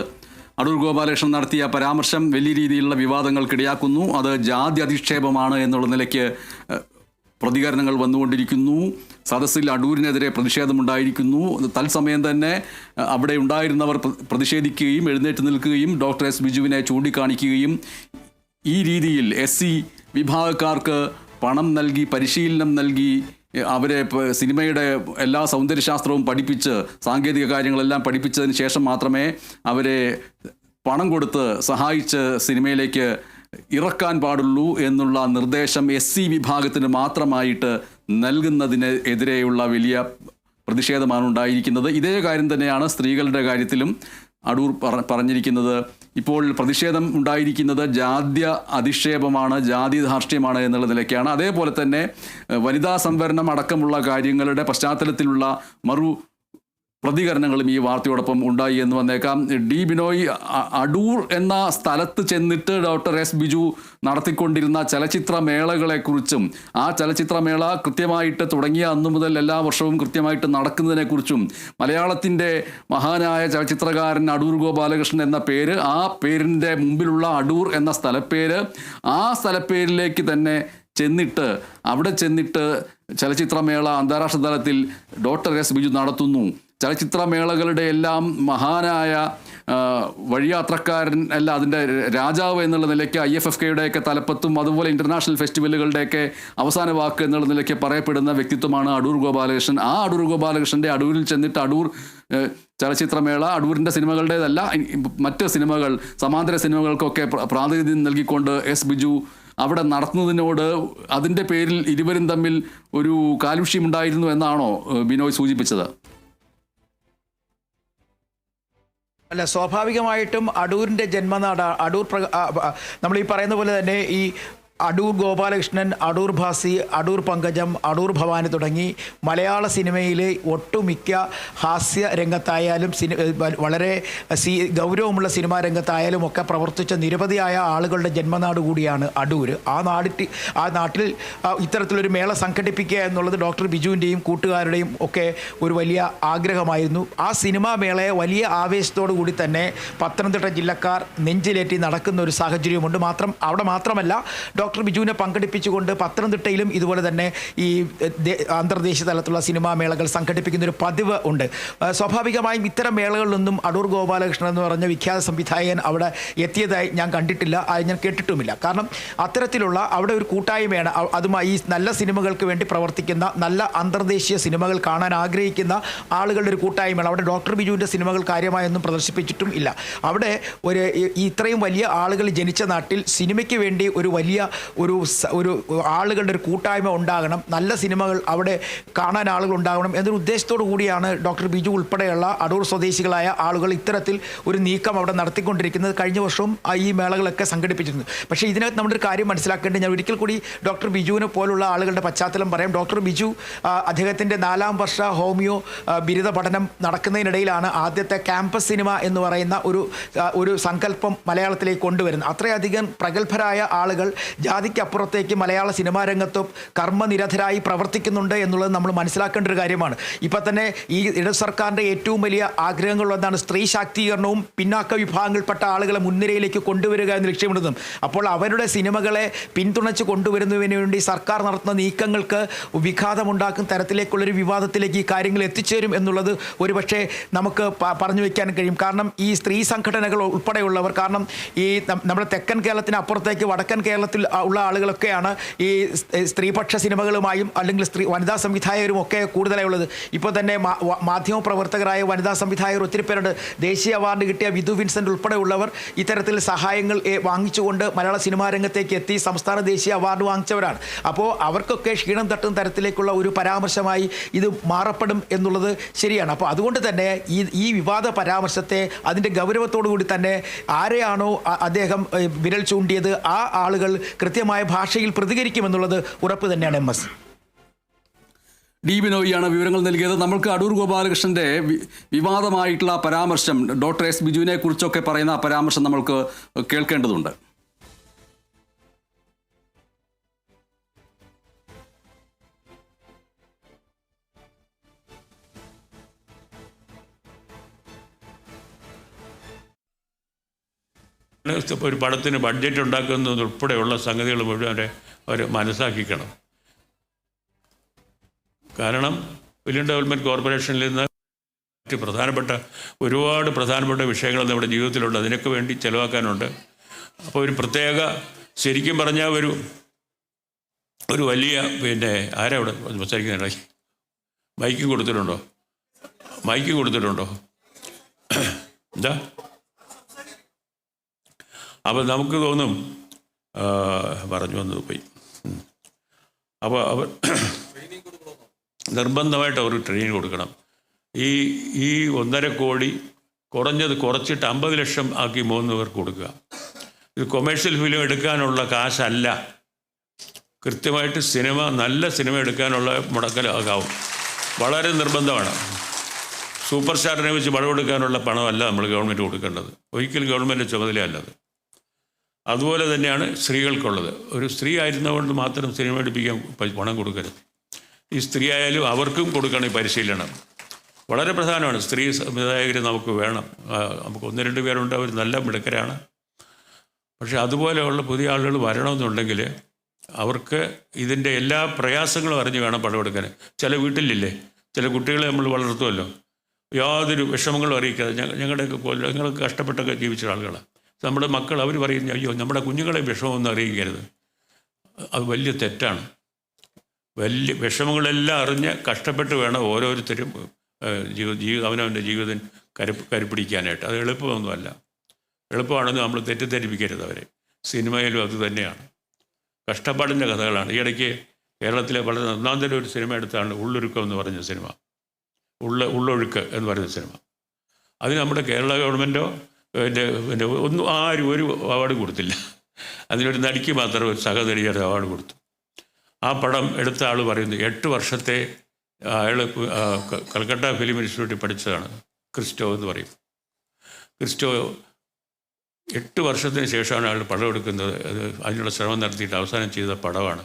Speaker 1: അടൂർ ഗോപാലകൃഷ്ണൻ നടത്തിയ പരാമർശം വലിയ രീതിയിലുള്ള വിവാദങ്ങൾക്കിടയാക്കുന്നു. അത് ജാതി അധിക്ഷേപമാണ് എന്നുള്ള നിലയ്ക്ക് പ്രതികരണങ്ങൾ വന്നുകൊണ്ടിരിക്കുന്നു. സദസ്സിൽ അടൂരിനെതിരെ പ്രതിഷേധമുണ്ടായിരിക്കുന്നു. തത്സമയം തന്നെ അവിടെ ഉണ്ടായിരുന്നവർ പ്രതിഷേധിക്കുകയും എഴുന്നേറ്റ് നിൽക്കുകയും ഡോക്ടർ S ബിജുവിനെ ചൂണ്ടിക്കാണിക്കുകയും ഈ രീതിയിൽ SC വിഭാഗക്കാർക്ക് പണം നൽകി പരിശീലനം നൽകി അവരെ സിനിമയുടെ എല്ലാ സൗന്ദര്യശാസ്ത്രവും പഠിപ്പിച്ച് സാങ്കേതിക കാര്യങ്ങളെല്ലാം പഠിപ്പിച്ചതിന് ശേഷം മാത്രമേ അവരെ പണം കൊടുത്ത് സഹായിച്ച് സിനിമയിലേക്ക് ഇറക്കാൻ പാടുള്ളൂ എന്നുള്ള നിർദ്ദേശം SC വിഭാഗത്തിന് മാത്രമായിട്ട് നൽകുന്നതിന് എതിരെയുള്ള വലിയ പ്രതിഷേധമാണ് ഉണ്ടായിരിക്കുന്നത്. ഇതേ കാര്യം തന്നെയാണ് സ്ത്രീകളുടെ കാര്യത്തിലും അടൂർ പറഞ്ഞിരിക്കുന്നത്. ഇപ്പോൾ പ്രതിഷേധം ഉണ്ടായിരിക്കുന്നത് ജാത്യ അധിക്ഷേപമാണ്, ജാതി ധാർഷ്ട്യമാണ് എന്നുള്ള നിലയ്ക്കാണ്. അതേപോലെ തന്നെ വനിതാ സംവരണം അടക്കമുള്ള കാര്യങ്ങളുടെ പശ്ചാത്തലത്തിലുള്ള പ്രതികരണങ്ങളും ഈ വാർത്തയോടൊപ്പം ഉണ്ടായി എന്ന് വന്നേക്കാം. ഡി ബിനോയ്, അടൂർ എന്ന സ്ഥലത്ത് ചെന്നിട്ട് ഡോക്ടർ എസ് ബിജു നടത്തിക്കൊണ്ടിരുന്ന ചലച്ചിത്രമേളകളെക്കുറിച്ചും ആ ചലച്ചിത്രമേള കൃത്യമായിട്ട് തുടങ്ങിയ അന്നു മുതൽ എല്ലാ വർഷവും കൃത്യമായിട്ട് നടക്കുന്നതിനെക്കുറിച്ചും മലയാളത്തിൻ്റെ മഹാനായ ചലച്ചിത്രകാരൻ അടൂർ ഗോപാലകൃഷ്ണൻ എന്ന പേര്, ആ പേരിൻ്റെ മുമ്പിലുള്ള അടൂർ എന്ന സ്ഥലപ്പേര്, ആ സ്ഥലപ്പേരിലേക്ക് തന്നെ അവിടെ ചെന്നിട്ട് ചലച്ചിത്രമേള അന്താരാഷ്ട്ര തലത്തിൽ ഡോക്ടർ എസ് ബിജു നടത്തുന്നു. ചലച്ചിത്രമേളകളുടെ എല്ലാം മഹാനായ വഴിയാത്രക്കാരൻ അല്ല, അതിൻ്റെ രാജാവ് എന്നുള്ള നിലയ്ക്ക് IFFKയുടെയൊക്കെ തലപ്പത്തും അതുപോലെ ഇൻ്റർനാഷണൽ ഫെസ്റ്റിവലുകളുടെയൊക്കെ അവസാന വാക്ക് എന്നുള്ള നിലയ്ക്ക് പറയപ്പെടുന്ന വ്യക്തിത്വമാണ് അടൂർ ഗോപാലകൃഷ്ണൻ. ആ അടൂർ ഗോപാലകൃഷ്ണൻ്റെ അടൂരിൽ ചെന്നിട്ട് അടൂർ ചലച്ചിത്രമേള, അടൂരിൻ്റെ സിനിമകളുടേതല്ല, മറ്റ് സിനിമകൾ, സമാന്തര സിനിമകൾക്കൊക്കെ പ്രാതിനിധ്യം നൽകിക്കൊണ്ട് എസ് ബിജു അവിടെ നടത്തുന്നതിനോട് അതിൻ്റെ പേരിൽ ഇരുവരും തമ്മിൽ ഒരു കാലുഷ്യമുണ്ടായിരുന്നു എന്നാണോ ബിനോയ് സൂചിപ്പിച്ചത്?
Speaker 2: അല്ല, സ്വാഭാവികമായിട്ടും അടൂരിൻ്റെ ജന്മനാട് നമ്മൾ ഈ പറയുന്ന പോലെ തന്നെ ഈ അടൂർ ഗോപാലകൃഷ്ണൻ, അടൂർ ഭാസി, അടൂർ പങ്കജം, അടൂർ ഭവാനി തുടങ്ങി മലയാള സിനിമയിലെ ഒട്ടുമിക്ക ഹാസ്യ രംഗത്തായാലും വളരെ ഗൗരവമുള്ള സിനിമാ രംഗത്തായാലും ഒക്കെ പ്രവർത്തിച്ച നിരവധിയായ ആളുകളുടെ ജന്മനാട് കൂടിയാണ് അടൂർ. ആ നാട്ടിൽ ഇത്തരത്തിലൊരു മേള സംഘടിപ്പിക്കുക എന്നുള്ളത് ഡോക്ടർ ബിജുവിൻ്റെയും കൂട്ടുകാരുടെയും ഒക്കെ ഒരു വലിയ ആഗ്രഹമായിരുന്നു. ആ സിനിമാ മേളയെ വലിയ ആവേശത്തോടു കൂടി തന്നെ പത്തനംതിട്ട ജില്ലക്കാർ നെഞ്ചിലേറ്റി നടക്കുന്ന ഒരു സാഹചര്യമുണ്ട്. അവിടെ മാത്രമല്ല, ഡോക്ടർ ബിജുവിനെ പങ്കെടുപ്പിച്ചുകൊണ്ട് പത്തനംതിട്ടയിലും ഇതുപോലെ തന്നെ ഈ അന്തർദേശീയ തലത്തിലുള്ള സിനിമാ മേളകൾ സംഘടിപ്പിക്കുന്ന ഒരു പതിവ് ഉണ്ട്. സ്വാഭാവികമായും ഇത്തരം മേളകളിലൊന്നും അടൂർ ഗോപാലകൃഷ്ണൻ എന്ന് പറഞ്ഞ വിഖ്യാത സംവിധായകൻ അവിടെ എത്തിയതായി ഞാൻ കണ്ടിട്ടില്ല, അത് ഞാൻ കേട്ടിട്ടുമില്ല. കാരണം അത്തരത്തിലുള്ള അവിടെ ഒരു കൂട്ടായ്മയാണ്. അതുമായി ഈ നല്ല സിനിമകൾക്ക് വേണ്ടി പ്രവർത്തിക്കുന്ന, നല്ല അന്തർദേശീയ സിനിമകൾ കാണാൻ ആഗ്രഹിക്കുന്ന ആളുകളുടെ ഒരു കൂട്ടായ്മയാണ്. അവിടെ ഡോക്ടർ ബിജുവിൻ്റെ സിനിമകൾ കാര്യമായൊന്നും പ്രദർശിപ്പിച്ചിട്ടും ഇല്ല. അവിടെ ഇത്രയും വലിയ ആളുകൾ ജനിച്ച നാട്ടിൽ സിനിമയ്ക്ക് വേണ്ടി ഒരു വലിയ ഒരു ആളുകളുടെ ഒരു കൂട്ടായ്മ ഉണ്ടാകണം, നല്ല സിനിമകൾ അവിടെ കാണാൻ ആളുകൾ ഉണ്ടാകണം എന്നൊരു ഉദ്ദേശത്തോടു കൂടിയാണ് ഡോക്ടർ ബിജു ഉൾപ്പെടെയുള്ള അടൂർ സ്വദേശികളായ ആളുകൾ ഇത്തരത്തിൽ ഒരു നീക്കം അവിടെ നടത്തിക്കൊണ്ടിരിക്കുന്നത്. കഴിഞ്ഞ വർഷവും ഈ മേളകളൊക്കെ സംഘടിപ്പിച്ചിരുന്നു. പക്ഷേ ഇതിനകത്ത് നമ്മളൊരു കാര്യം മനസ്സിലാക്കേണ്ടത്, ഞാൻ ഒരിക്കൽ കൂടി ഡോക്ടർ ബിജുവിനെ പോലുള്ള ആളുകളുടെ പശ്ചാത്തലം പറയാം. ഡോക്ടർ ബിജു അദ്ദേഹത്തിൻ്റെ 4ാം വർഷ ഹോമിയോ ബിരുദ പഠനം നടക്കുന്നതിനിടയിലാണ് ആദ്യത്തെ ക്യാമ്പസ് സിനിമ എന്ന് പറയുന്ന ഒരു സങ്കല്പം മലയാളത്തിലേക്ക് കൊണ്ടുവരുന്നത്. അത്രയധികം പ്രഗത്ഭരായ ആളുകൾ ജാതിക്കപ്പുറത്തേക്ക് മലയാള സിനിമാ രംഗത്തും കർമ്മനിരതരായി പ്രവർത്തിക്കുന്നുണ്ട് എന്നുള്ളത് നമ്മൾ മനസ്സിലാക്കേണ്ട ഒരു കാര്യമാണ്. ഇപ്പം തന്നെ ഈ ഇടത് സർക്കാരിൻ്റെ ഏറ്റവും വലിയ ആഗ്രഹങ്ങളിലൊന്നാണ് സ്ത്രീ ശാക്തീകരണവും പിന്നാക്ക വിഭാഗങ്ങളിൽപ്പെട്ട ആളുകളെ മുൻനിരയിലേക്ക് കൊണ്ടുവരിക എന്ന് ലക്ഷ്യമിടുന്നതും. അപ്പോൾ അവരുടെ സിനിമകളെ പിന്തുണച്ച് കൊണ്ടുവരുന്നതിന് വേണ്ടി സർക്കാർ നടത്തുന്ന നീക്കങ്ങൾക്ക് വിഘാതമുണ്ടാക്കുന്ന തരത്തിലേക്കുള്ളൊരു വിവാദത്തിലേക്ക് ഈ കാര്യങ്ങൾ എത്തിച്ചേരും എന്നുള്ളത് ഒരുപക്ഷെ നമുക്ക് പറഞ്ഞു വയ്ക്കാൻ കഴിയും. കാരണം ഈ സ്ത്രീ സംഘടനകൾ ഉൾപ്പെടെയുള്ളവർ, കാരണം ഈ നമ്മുടെ തെക്കൻ കേരളത്തിന് അപ്പുറത്തേക്ക് വടക്കൻ കേരളത്തിൽ ഉള്ള ആളുകളൊക്കെയാണ് ഈ സ്ത്രീപക്ഷ സിനിമകളുമായും അല്ലെങ്കിൽ വനിതാ സംവിധായകരും ഒക്കെ കൂടുതലായി ഉള്ളത്. ഇപ്പോൾ തന്നെ മാധ്യമ പ്രവർത്തകരായ വനിതാ സംവിധായകർ ഒത്തിരി പേരുണ്ട്. ദേശീയ അവാർഡ് കിട്ടിയ വിധു വിൻസെൻ്റ് ഉൾപ്പെടെയുള്ളവർ ഇത്തരത്തിൽ സഹായങ്ങൾ വാങ്ങിച്ചുകൊണ്ട് മലയാള സിനിമാ രംഗത്തേക്ക് എത്തി സംസ്ഥാന ദേശീയ അവാർഡ് വാങ്ങിച്ചവരാണ്. അപ്പോൾ അവർക്കൊക്കെ ക്ഷീണം തട്ടുന്ന തരത്തിലേക്കുള്ള ഒരു പരാമർശമായി ഇത് മാറപ്പെടും എന്നുള്ളത് ശരിയാണ്. അപ്പോൾ അതുകൊണ്ട് തന്നെ ഈ വിവാദ പരാമർശത്തെ അതിൻ്റെ ഗൗരവത്തോടു കൂടി തന്നെ ആരെയാണോ അദ്ദേഹം വിരൽ ചൂണ്ടിയത് ആ ആളുകൾ കൃത്യമായ ഭാഷയിൽ പ്രതികരിക്കുമെന്നുള്ളത് ഉറപ്പ് തന്നെയാണ്. MS
Speaker 1: ഡി ബിനോയിയാണ് വിവരങ്ങൾ നൽകിയത്. നമ്മൾക്ക് അടൂർ ഗോപാലകൃഷ്ണൻ്റെ വിവാദമായിട്ടുള്ള പരാമർശം, ഡോക്ടർ എസ് ബിജുവിനെ കുറിച്ചൊക്കെ പറയുന്ന ആ പരാമർശം നമ്മൾക്ക് കേൾക്കേണ്ടതുണ്ട്.
Speaker 3: ഒരു പടത്തിന് ബഡ്ജറ്റ് ഉണ്ടാക്കുന്നത് ഉൾപ്പെടെയുള്ള സംഗതികൾ മുഴുവൻ അവർ മനസ്സാക്കിക്കണം. കാരണം ഫിലിം ഡെവലപ്മെൻറ്റ് കോർപ്പറേഷനിൽ നിന്ന് ഒരുപാട് പ്രധാനപ്പെട്ട വിഷയങ്ങൾ നമ്മുടെ ജീവിതത്തിലുണ്ട്, അതിനൊക്കെ വേണ്ടി ചിലവാക്കാനുണ്ട്. അപ്പോൾ ഒരു പ്രത്യേക, ശരിക്കും പറഞ്ഞാൽ ഒരു വലിയ ആരാ അവിടെ സംസാരിക്കുന്നുണ്ടായി? മൈക്ക് കൊടുത്തിട്ടുണ്ടോ? എന്താ? അപ്പോൾ നമുക്ക് തോന്നും പറഞ്ഞു വന്നത് പോയി. അപ്പോൾ അവർ നിർബന്ധമായിട്ട് അവർക്ക് ട്രെയിനിങ് കൊടുക്കണം. ഈ 1.5 കോടി കുറച്ചിട്ട് 50 ലക്ഷം ആക്കി 3 പേർക്ക് കൊടുക്കുക. ഇത് കൊമേഴ്ഷ്യൽ ഫിലിം എടുക്കാനുള്ള കാശല്ല, കൃത്യമായിട്ട് നല്ല സിനിമ എടുക്കാനുള്ള മുടക്കലാകാവും. വളരെ നിർബന്ധമാണ്. സൂപ്പർ സ്റ്റാറിനെ വെച്ച് പണം എടുക്കാനുള്ള പണമല്ല നമ്മൾ ഗവൺമെൻറ് കൊടുക്കേണ്ടത്, ഒരിക്കലും ഗവൺമെൻറ് ചുമതലയല്ലത്. അതുപോലെ തന്നെയാണ് സ്ത്രീകൾക്കുള്ളത്. ഒരു സ്ത്രീ ആയിരുന്നതുകൊണ്ട് മാത്രം സിനിമ എടുപ്പിക്കാൻ പണം കൊടുക്കരുത്. ഈ സ്ത്രീ ആയാലും അവർക്കും കൊടുക്കണം ഈ പരിശീലനം. വളരെ പ്രധാനമാണ്. സ്ത്രീ സംവിധായകർ നമുക്ക് വേണം. നമുക്ക് 1-2 പേരുണ്ട്, അവർ നല്ല മിടുക്കരാണ്. പക്ഷേ അതുപോലെയുള്ള പുതിയ ആളുകൾ വരണമെന്നുണ്ടെങ്കിൽ അവർക്ക് ഇതിൻ്റെ എല്ലാ പ്രയാസങ്ങളും അറിഞ്ഞ് വേണം പടമെടുക്കാൻ. ചില വീട്ടിലില്ലേ, ചില കുട്ടികളെ നമ്മൾ വളർത്തുമല്ലോ, യാതൊരു വിഷമങ്ങളും അറിയിക്കാതെ. ഞങ്ങൾക്ക് കഷ്ടപ്പെട്ടൊക്കെ ജീവിച്ച ആളുകളാണ് നമ്മുടെ മക്കൾ. അവർ പറയുന്നു, അയ്യോ നമ്മുടെ കുഞ്ഞുങ്ങളെ വിഷമമൊന്നും അറിയിക്കരുത്. അത് വലിയ തെറ്റാണ്. വലിയ വിഷമങ്ങളെല്ലാം അറിഞ്ഞ് കഷ്ടപ്പെട്ട് വേണം ഓരോരുത്തരും അവനവൻ്റെ ജീവിതം കരുപ്പിടിക്കാനായിട്ട്. അത് എളുപ്പമൊന്നുമല്ല. എളുപ്പമാണെന്ന് നമ്മൾ തെറ്റിദ്ധരിപ്പിക്കരുത് അവരെ. സിനിമയിലും അത് തന്നെയാണ്. കഷ്ടപ്പാടിൻ്റെ കഥകളാണ്. ഈ ഇടയ്ക്ക് കേരളത്തിലെ വളരെ ഒന്നാന്തരം ഒരു സിനിമ എടുത്താണ് ഉള്ളൊരുക്കം എന്ന് പറഞ്ഞ സിനിമ, ഉള്ളൊഴുക്ക് എന്ന് പറയുന്ന സിനിമ. അതിന് നമ്മുടെ കേരള ഗവൺമെൻറ്റോ ഒന്നും ആരും ഒരു അവാർഡ് കൊടുത്തില്ല. അതിനൊരു നടിക്ക് മാത്രം ഒരു സഹനടിയുടെ അവാർഡ് കൊടുത്തു. ആ പടം എടുത്ത ആൾ പറയുന്നു 8 വർഷത്തെ അയാൾ കൽക്കട്ട ഫിലിം ഇൻസ്റ്റിറ്റ്യൂട്ടിൽ പഠിച്ചതാണ്, ക്രിസ്റ്റോ എന്ന് പറയും. ക്രിസ്റ്റോ 8 വർഷത്തിന് ശേഷമാണ് അയാൾ പടം എടുക്കുന്നത്. അതിനുള്ള ശ്രമം നടത്തിയിട്ട് അവസാനം ചെയ്ത പടമാണ്.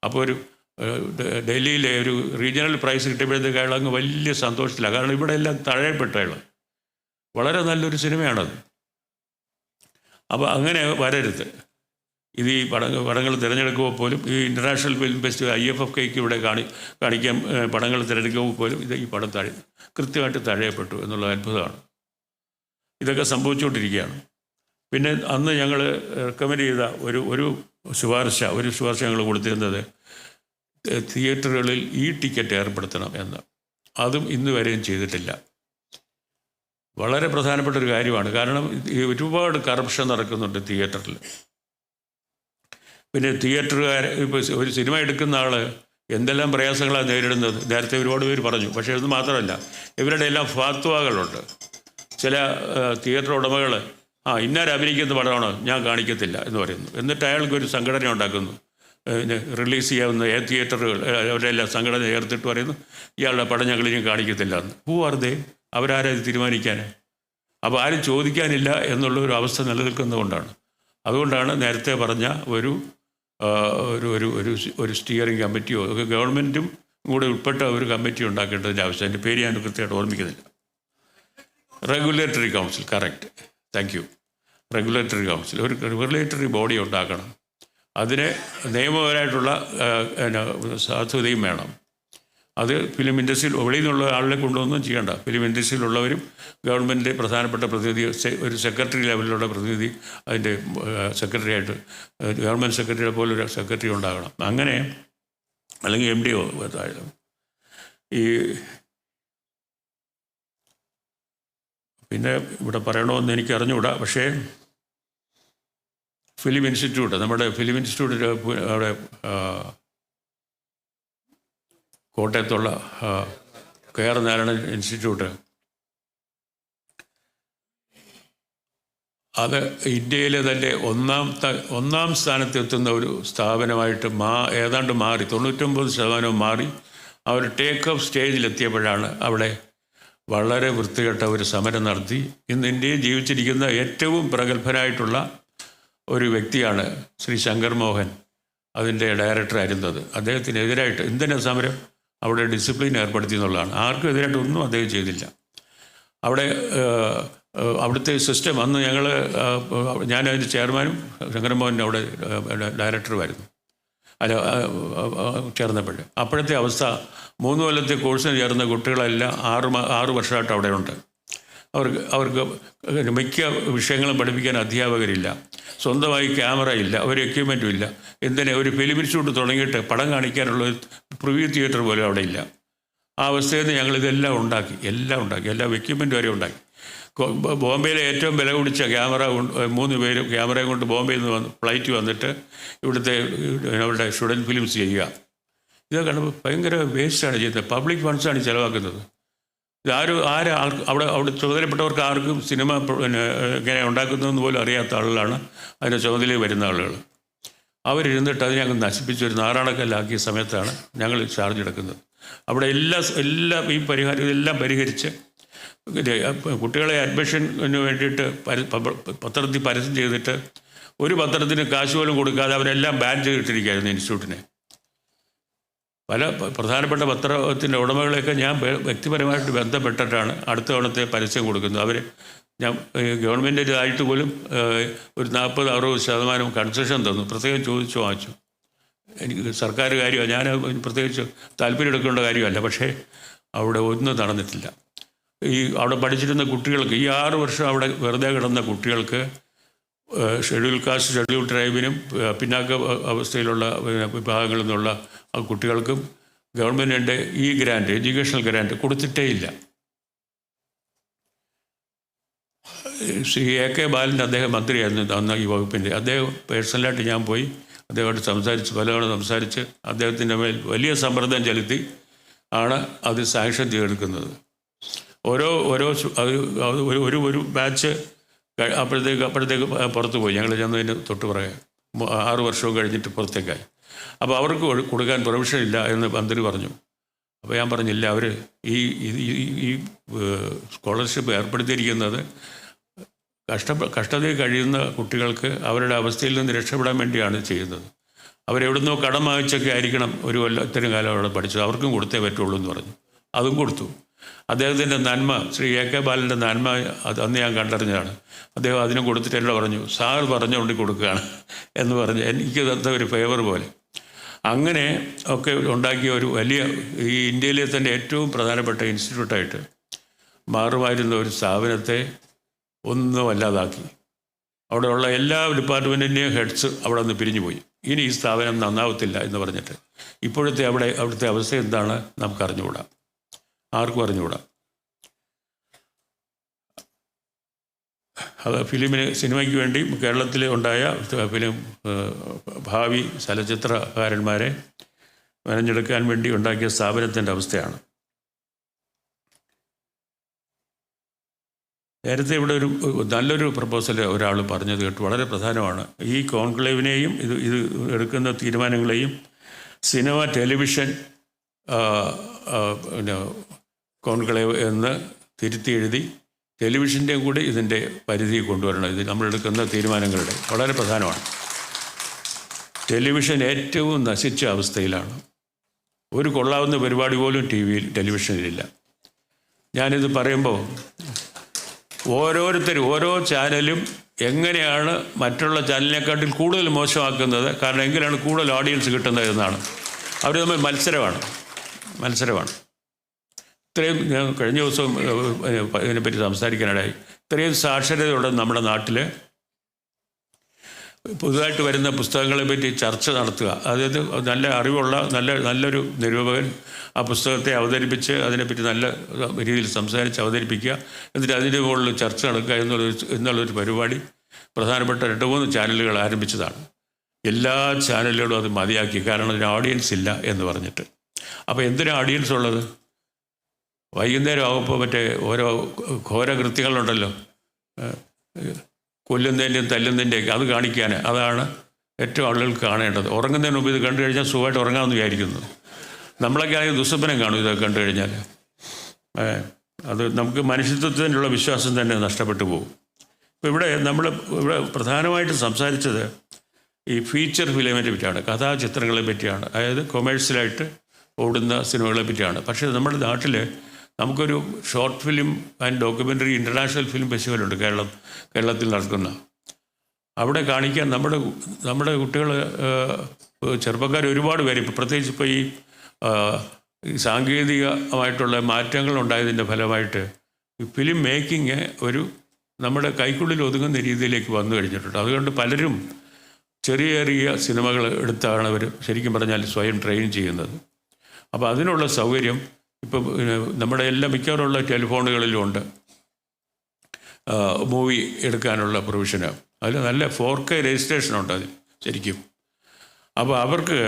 Speaker 3: അപ്പോൾ ഒരു ഡൽഹിയിലെ ഒരു റീജിയണൽ പ്രൈസ് കിട്ടിയപ്പോഴത്തേക്ക് അയാൾ അങ്ങ് വലിയ സന്തോഷത്തിലാണ്. കാരണം ഇവിടെ എല്ലാം തഴയപ്പെട്ട അയാൾ. വളരെ നല്ലൊരു സിനിമയാണത്. അപ്പോൾ അങ്ങനെ വരരുത്. ഇത് ഈ പടങ്ങൾ തിരഞ്ഞെടുക്കുമ്പോൾ പോലും ഈ ഇൻ്റർനാഷണൽ ഫിലിം ഫെസ്റ്റിവൽ IFFKക്ക് ഇവിടെ കാണിക്കാൻ പടങ്ങൾ തിരഞ്ഞെടുക്കുമ്പോൾ പോലും ഈ പടം കൃത്യമായിട്ട് തഴയപ്പെട്ടു എന്നുള്ള അത്ഭുതമാണ്. ഇതൊക്കെ സംഭവിച്ചുകൊണ്ടിരിക്കുകയാണ്. പിന്നെ അന്ന് ഞങ്ങൾ റെക്കമെൻഡ് ചെയ്ത ഒരു ശുപാർശ ഞങ്ങൾ കൊടുത്തിരുന്നത് തിയേറ്ററുകളിൽ ടിക്കറ്റ് ഏർപ്പെടുത്തണം എന്ന്. അതും ഇന്ന് വരെയും ചെയ്തിട്ടില്ല. വളരെ പ്രധാനപ്പെട്ട ഒരു കാര്യമാണ്. കാരണം ഒരുപാട് കറപ്ഷൻ നടക്കുന്നുണ്ട് തിയേറ്ററിൽ. പിന്നെ തിയേറ്ററുകാർ ഇപ്പോൾ ഒരു സിനിമ എടുക്കുന്ന ആൾ എന്തെല്ലാം പ്രയാസങ്ങളാണ് നേരിടുന്നത് നേരത്തെ ഒരുപാട് പേര് പറഞ്ഞു. പക്ഷേ ഇത് മാത്രമല്ല, ഇവരുടെ എല്ലാം ഫാത്വകളുണ്ട്. ചില തിയേറ്റർ ഉടമകൾ ഇന്നാർ അഭിനയിക്കുന്ന പടമാണോ ഞാൻ കാണിക്കത്തില്ല എന്ന് പറയുന്നു. എന്നിട്ട് അയാൾക്കൊരു സംഘടന ഉണ്ടാക്കുന്നു, റിലീസ് ചെയ്യാവുന്ന തിയേറ്ററുകൾ അവരുടെ എല്ലാം സംഘടന ചേർത്തിട്ട് പറയുന്നു ഇയാളുടെ പടം ഞങ്ങളിനി കാണിക്കത്തില്ല എന്ന്. പൂവാർദ്ദേ അവരാരും തീരുമാനിക്കാൻ? അപ്പോൾ ആരും ചോദിക്കാനില്ല എന്നുള്ളൊരു അവസ്ഥ നിലനിൽക്കുന്നതുകൊണ്ടാണ്. അതുകൊണ്ടാണ് നേരത്തെ പറഞ്ഞ ഒരു സ്റ്റിയറിംഗ് കമ്മിറ്റിയോ ഒക്കെ ഗവൺമെൻറ്റും കൂടെ ഉൾപ്പെട്ട ഒരു കമ്മിറ്റി ഉണ്ടാക്കേണ്ടതിൻ്റെ ആവശ്യം. അതിൻ്റെ പേര് ഞാൻ കൃത്യമായിട്ട് ഓർമ്മിക്കുന്നില്ല. Regulatory council, correct, thank you. Regulatory council, ഒരു റെഗുലേറ്ററി ബോഡി ഉണ്ടാക്കണം. അതിന് നിയമപരമായിട്ടുള്ള സാധുതയും വേണം. അത് ഫിലിം ഇൻഡസ്ട്രിയിൽ വെളിയിൽ നിന്നുള്ള ആളിനെ കൊണ്ടൊന്നും ചെയ്യേണ്ട. ഫിലിം ഇൻഡസ്ട്രിയിലുള്ളവരും ഗവൺമെൻറ്റിൻ്റെ പ്രധാനപ്പെട്ട പ്രതിനിധി, ഒരു സെക്രട്ടറി ലെവലിലുള്ള പ്രതിനിധി, അതിൻ്റെ സെക്രട്ടറിയായിട്ട് ഗവൺമെൻറ് സെക്രട്ടറിയെ പോലൊരു സെക്രട്ടറി ഉണ്ടാകണം. അങ്ങനെ അല്ലെങ്കിൽ MDO ഈ പിന്നെ ഇവിടെ പറയണമെന്ന് എനിക്ക് അറിഞ്ഞുകൂടാ. പക്ഷേ ഫിലിം ഇൻസ്റ്റിറ്റ്യൂട്ട്, നമ്മുടെ ഫിലിം ഇൻസ്റ്റിറ്റ്യൂട്ടിൽ അവിടെ കോട്ടയത്തുള്ള KR നാരായണൻ ഇൻസ്റ്റിറ്റ്യൂട്ട്, അത് ഇന്ത്യയിലെ തന്നെ ഒന്നാം സ്ഥാനത്തെത്തുന്ന ഒരു സ്ഥാപനമായിട്ട് ഏതാണ്ട് മാറി, 99% മാറി. അവർ ടേക്ക് ഓഫ് സ്റ്റേജിലെത്തിയപ്പോഴാണ് അവിടെ വളരെ വൃത്തികെട്ട ഒരു സമരം നടത്തി. ഇന്ന് ഇന്ത്യയിൽ ജീവിച്ചിരിക്കുന്ന ഏറ്റവും പ്രഗത്ഭനായിട്ടുള്ള ഒരു വ്യക്തിയാണ് ശ്രീ ശങ്കർ മോഹൻ, അതിൻ്റെ ഡയറക്ടറായിരുന്നത്. അദ്ദേഹത്തിനെതിരായിട്ട് എന്തിനാ സമരം? അവിടെ ഡിസിപ്ലിൻ ഏർപ്പെടുത്തി എന്നുള്ളതാണ്. ആർക്കും എതിരായിട്ടൊന്നും അദ്ദേഹം ചെയ്തില്ല. അവിടുത്തെ സിസ്റ്റം അന്ന് ഞാനതിൻ്റെ ചെയർമാനും ശങ്കരമോഹൻ അവിടെ ഡയറക്ടറുമായിരുന്നു ചേർന്നപ്പോൾ. അപ്പോഴത്തെ അവസ്ഥ 3 കൊല്ലത്തെ കോഴ്സിന് ചേർന്ന കുട്ടികളെല്ലാം 6 വർഷമായിട്ട് അവിടെ ഉണ്ട്. അവർക്ക് മിക്ക വിഷയങ്ങളും പഠിപ്പിക്കാൻ അധ്യാപകരില്ല, സ്വന്തമായി ക്യാമറ ഇല്ല, ഒരു എക്യുപ്മെൻറ്റും ഇല്ല. എന്തിനാ ഒരു ഫിലിം ഇൻസ്റ്റിറ്റ്യൂട്ട് തുടങ്ങിയിട്ട് പടം കാണിക്കാനുള്ള പ്രിവ്യൂ തിയേറ്റർ പോലും അവിടെ ഇല്ല. ആ അവസ്ഥയിൽ നിന്ന് ഞങ്ങളിതെല്ലാം ഉണ്ടാക്കി, എല്ലാ എക്യുപ്മെൻറ്റ് വരെ ഉണ്ടാക്കി. ബോംബെയിലെ ഏറ്റവും വില പിടിച്ച ക്യാമറ 3 പേരും ക്യാമറയും കൊണ്ട് ബോംബെയിൽ നിന്ന് ഫ്ലൈറ്റ് വന്നിട്ട് ഇവിടുത്തെ അവരുടെ സ്റ്റുഡൻറ്റ് ഫിലിംസ് ചെയ്യുക. ഇതൊക്കെ കണ്ടപ്പോൾ ഭയങ്കര വേസ്റ്റാണ് ചെയ്യുന്നത്. പബ്ലിക് ഫണ്ട്സാണ് ചിലവാക്കുന്നത്. അവിടെ ചുമതലപ്പെട്ടവർക്ക് ആർക്കും സിനിമ ഇങ്ങനെ ഉണ്ടാക്കുന്നതെന്ന് പോലും അറിയാത്ത ആളുകളാണ് അതിൻ്റെ ചുമതലയിൽ വരുന്ന ആളുകൾ. അവരിരുന്നിട്ട് അതിനെ അങ്ങ് നശിപ്പിച്ചൊരു നാറാണക്കല്ലാക്കിയ സമയത്താണ് ഞങ്ങൾ ചാർജ് എടുക്കുന്നത്. അവിടെ എല്ലാം ഈ ഇതെല്ലാം പരിഹരിച്ച് കുട്ടികളെ അഡ്മിഷന് വേണ്ടിയിട്ട് പത്രത്തിൽ പരസ്യം ചെയ്തിട്ട് ഒരു പത്രത്തിന് കാശ് പോലും കൊടുക്കാതെ അവരെല്ലാം ബാൻ ചെയ്തിട്ടിരിക്കുകയായിരുന്നു ഇൻസ്റ്റിറ്റ്യൂട്ടിനെ. പല പ്രധാനപ്പെട്ട പത്രത്തിൻ്റെ ഉടമകളെയൊക്കെ ഞാൻ വ്യക്തിപരമായിട്ട് ബന്ധപ്പെട്ടിട്ടാണ് അടുത്ത തവണത്തെ പരസ്യം കൊടുക്കുന്നത്. ഞാൻ ഗവൺമെൻറ് ആയിട്ട് പോലും ഒരു 40-60% കൺസെഷൻ തന്നു. പ്രത്യേകം ചോദിച്ചു വാങ്ങിച്ചു. എനിക്ക് സർക്കാർ കാര്യമാണ്, ഞാൻ പ്രത്യേകിച്ച് താല്പര്യം എടുക്കേണ്ട കാര്യമല്ല. പക്ഷേ അവിടെ ഒന്നും നടന്നിട്ടില്ല. അവിടെ പഠിച്ചിരുന്ന കുട്ടികൾക്ക്, ഈ 6 വർഷം അവിടെ വെറുതെ കിടന്ന കുട്ടികൾക്ക്, ഷെഡ്യൂൾ കാസ്റ്റ്, ഷെഡ്യൂൾ ട്രൈബിനും പിന്നാക്ക അവസ്ഥയിലുള്ള വിഭാഗങ്ങളിൽ നിന്നുള്ള ആ കുട്ടികൾക്കും ഗവൺമെൻറ്റിൻ്റെ ഈ ഗ്രാൻറ്റ്, എഡ്യൂക്കേഷണൽ ഗ്രാൻറ്റ് കൊടുത്തിട്ടേ ഇല്ല. ശ്രീ AK ബാലൻ, അദ്ദേഹം മന്ത്രിയായിരുന്നു അന്ന് ഈ വകുപ്പിൻ്റെ. അദ്ദേഹം പേഴ്സണലായിട്ട് ഞാൻ പോയി അദ്ദേഹമായിട്ട് സംസാരിച്ച് പലതവണ സംസാരിച്ച് അദ്ദേഹത്തിൻ്റെ മേൽ വലിയ സമ്മർദ്ദം ചെലുത്തി ആണ് അത് സാങ്ഷൻ ചെയ്തെടുക്കുന്നത്. ഒരു ബാച്ച് അപ്പോഴത്തേക്ക് പുറത്ത് പോയി. ഞങ്ങൾ ചെന്നതിന് തൊട്ട് പുറകെ 6 വർഷവും കഴിഞ്ഞിട്ട് പുറത്തേക്കായി. അപ്പോൾ അവർക്ക് കൊടുക്കാൻ പ്രൊവിഷൻ ഇല്ല എന്ന് മന്ത്രി പറഞ്ഞു. അപ്പോൾ ഞാൻ പറഞ്ഞില്ല, അവർ ഈ സ്കോളർഷിപ്പ് ഏർപ്പെടുത്തിയിരിക്കുന്നത് കഷ്ടതയിൽ കഴിയുന്ന കുട്ടികൾക്ക് അവരുടെ അവസ്ഥയിൽ നിന്ന് രക്ഷപ്പെടാൻ വേണ്ടിയാണ് ചെയ്യുന്നത്. അവരെവിടുന്നോ കടം വാങ്ങിച്ചൊക്കെ ആയിരിക്കണം ഒരു കൊല്ലത്തിന് കാലം അവിടെ പഠിച്ചത്. അവർക്കും കൊടുത്തേ പറ്റുള്ളൂ എന്ന് പറഞ്ഞു. അതും കൊടുത്തു. അദ്ദേഹത്തിൻ്റെ നന്മ, ശ്രീ AK ബാലൻ്റെ നന്മ അന്ന് ഞാൻ കണ്ടറിഞ്ഞതാണ്. അദ്ദേഹം അതിനും കൊടുത്തിട്ട് എന്നോട് പറഞ്ഞു, സാർ പറഞ്ഞുകൊണ്ട് കൊടുക്കുകയാണ് എന്ന് പറഞ്ഞ് എനിക്ക് തന്ന ഒരു ഫേവർ പോലെ. അങ്ങനെ ഒക്കെ ഉണ്ടാക്കിയ ഒരു വലിയ, ഈ ഇന്ത്യയിലെ തന്നെ ഏറ്റവും പ്രധാനപ്പെട്ട ഇൻസ്റ്റിറ്റ്യൂട്ടായിട്ട് മാറുമായിരുന്ന ഒരു സ്ഥാപനത്തെ ഒന്നും അല്ലാതാക്കി. അവിടെയുള്ള എല്ലാ ഡിപ്പാർട്ട്മെൻറ്റിൻ്റെയും ഹെഡ്സ് അവിടെ നിന്ന് പിരിഞ്ഞുപോയി. ഇനി ഈ സ്ഥാപനം നന്നാവത്തില്ല എന്ന് പറഞ്ഞിട്ട് അവിടുത്തെ അവസ്ഥ എന്താണ് നമുക്ക് അറിഞ്ഞുകൂടാ, ആർക്കും അറിഞ്ഞുകൂടാ. അത് സിനിമയ്ക്ക് വേണ്ടി കേരളത്തിൽ ഉണ്ടായ ഫിലിം ഭാവി ചലച്ചിത്രകാരന്മാരെ മെനഞ്ഞെടുക്കാൻ വേണ്ടി ഉണ്ടാക്കിയ സ്ഥാപനത്തിൻ്റെ അവസ്ഥയാണ്. നേരത്തെ ഇവിടെ ഒരു നല്ലൊരു പ്രപ്പോസൽ ഒരാൾ പറഞ്ഞത് കേട്ടു, വളരെ പ്രധാനമാണ്. ഈ കോൺക്ലേവിനെയും ഇത് എടുക്കുന്ന തീരുമാനങ്ങളെയും സിനിമ, ടെലിവിഷൻ കോൺക്ലേവ് എന്ന് തിരുത്തി എഴുതി ടെലിവിഷൻ്റെയും കൂടി ഇതിൻ്റെ പരിധി കൊണ്ടുവരണം. ഇത് നമ്മളെടുക്കുന്ന തീരുമാനങ്ങളുടെ വളരെ പ്രധാനമാണ്. ടെലിവിഷൻ ഏറ്റവും നശിച്ച അവസ്ഥയിലാണ്. ഒരു കൊള്ളാവുന്ന പരിപാടി പോലും ടെലിവിഷനിലില്ല. ഞാനിത് പറയുമ്പോൾ ഓരോ ചാനലും എങ്ങനെയാണ് മറ്റുള്ള ചാനലിനെക്കാട്ടിൽ കൂടുതൽ മോശമാക്കുന്നത്, കാരണം എങ്ങനെയാണ് കൂടുതൽ ഓഡിയൻസ് കിട്ടുന്നത് എന്നാണ്. അവർ തമ്മിൽ മത്സരമാണ്. ഇത്രയും ഞാൻ കഴിഞ്ഞ ദിവസം ഇതിനെപ്പറ്റി സംസാരിക്കാനിടയായി. ഇത്രയും സാക്ഷരതയുള്ള നമ്മുടെ നാട്ടിൽ പുതുതായിട്ട് വരുന്ന പുസ്തകങ്ങളെ പറ്റി ചർച്ച നടത്തുക, അതായത് നല്ല അറിവുള്ള നല്ലൊരു നിരൂപകൻ ആ പുസ്തകത്തെ അവതരിപ്പിച്ച് അതിനെപ്പറ്റി നല്ല രീതിയിൽ സംസാരിച്ച് അവതരിപ്പിക്കുക, എന്നിട്ട് അതിൻ്റെ മുകളിൽ ചർച്ച നടക്കുക എന്നുള്ളൊരു പരിപാടി പ്രധാനപ്പെട്ട 2-3 ചാനലുകൾ ആരംഭിച്ചതാണ്. എല്ലാ ചാനലുകളും അത് മതിയാക്കി, കാരണം അതിന് ഓഡിയൻസ് ഇല്ല എന്ന് പറഞ്ഞിട്ട്. അപ്പോൾ എന്തിനാണ് ഓഡിയൻസ് ഉള്ളത്? വൈകുന്നേരം ആകുമ്പോൾ മറ്റേ ഓരോ ഘോരകൃത്യങ്ങളുണ്ടല്ലോ, കൊല്ലുന്നതിൻ്റെയും തല്ലുന്നതിൻ്റെയൊക്കെ, അത് കാണിക്കാൻ, അതാണ് ഏറ്റവും ആളുകൾക്ക് കാണേണ്ടത്. ഉറങ്ങുന്നതിന് മുമ്പ് ഇത് കണ്ടു കഴിഞ്ഞാൽ സുഖമായിട്ട് ഉറങ്ങാമെന്ന് വിചാരിക്കുന്നു. നമ്മളൊക്കെ ആണെങ്കിൽ ദുസ്വപ്നം കാണും ഇതൊക്കെ കണ്ടു കഴിഞ്ഞാൽ. അത് നമുക്ക് മനുഷ്യത്വത്തിനുള്ള വിശ്വാസം തന്നെ നഷ്ടപ്പെട്ടു പോകും. ഇപ്പോൾ ഇവിടെ പ്രധാനമായിട്ട് സംസാരിച്ചത് ഈ ഫീച്ചർ ഫിലിമിനെ പറ്റിയാണ്, കഥാചിത്രങ്ങളെ പറ്റിയാണ്, അതായത് കൊമേഴ്സ്യലായിട്ട് ഓടുന്ന സിനിമകളെ പറ്റിയാണ്. പക്ഷേ നമ്മുടെ നാട്ടിൽ നമുക്കൊരു short film and documentary international film ഫെസ്റ്റിവലുണ്ട് കേരളത്തിൽ നടക്കുന്ന. അവിടെ കാണിക്കാൻ നമ്മുടെ കുട്ടികൾ, ചെറുപ്പക്കാർ ഒരുപാട് പേര്, ഇപ്പോൾ പ്രത്യേകിച്ച് ഇപ്പോൾ ഈ സാങ്കേതികമായിട്ടുള്ള മാറ്റങ്ങൾ ഉണ്ടായതിൻ്റെ ഫലമായിട്ട് ഈ ഫിലിം മേക്കിങ് നമ്മുടെ കൈക്കുള്ളിൽ ഒതുങ്ങുന്ന രീതിയിലേക്ക് വന്നു കഴിഞ്ഞിട്ടുണ്ട്. അതുകൊണ്ട് പലരും ചെറിയ സിനിമകൾ എടുത്താണ് അവർ ശരിക്കും പറഞ്ഞാൽ സ്വയം ട്രെയിൻ ചെയ്യുന്നത്. അപ്പോൾ അതിനുള്ള സൗകര്യം ഇപ്പം നമ്മുടെ മിക്കവാറുള്ള ടെലിഫോണുകളിലും ഉണ്ട്. മൂവി എടുക്കാനുള്ള പ്രൊവിഷന്. അതിൽ നല്ല 4K രജിസ്ട്രേഷനുണ്ട് അതിൽ ശരിക്കും. അപ്പോൾ അവർക്ക്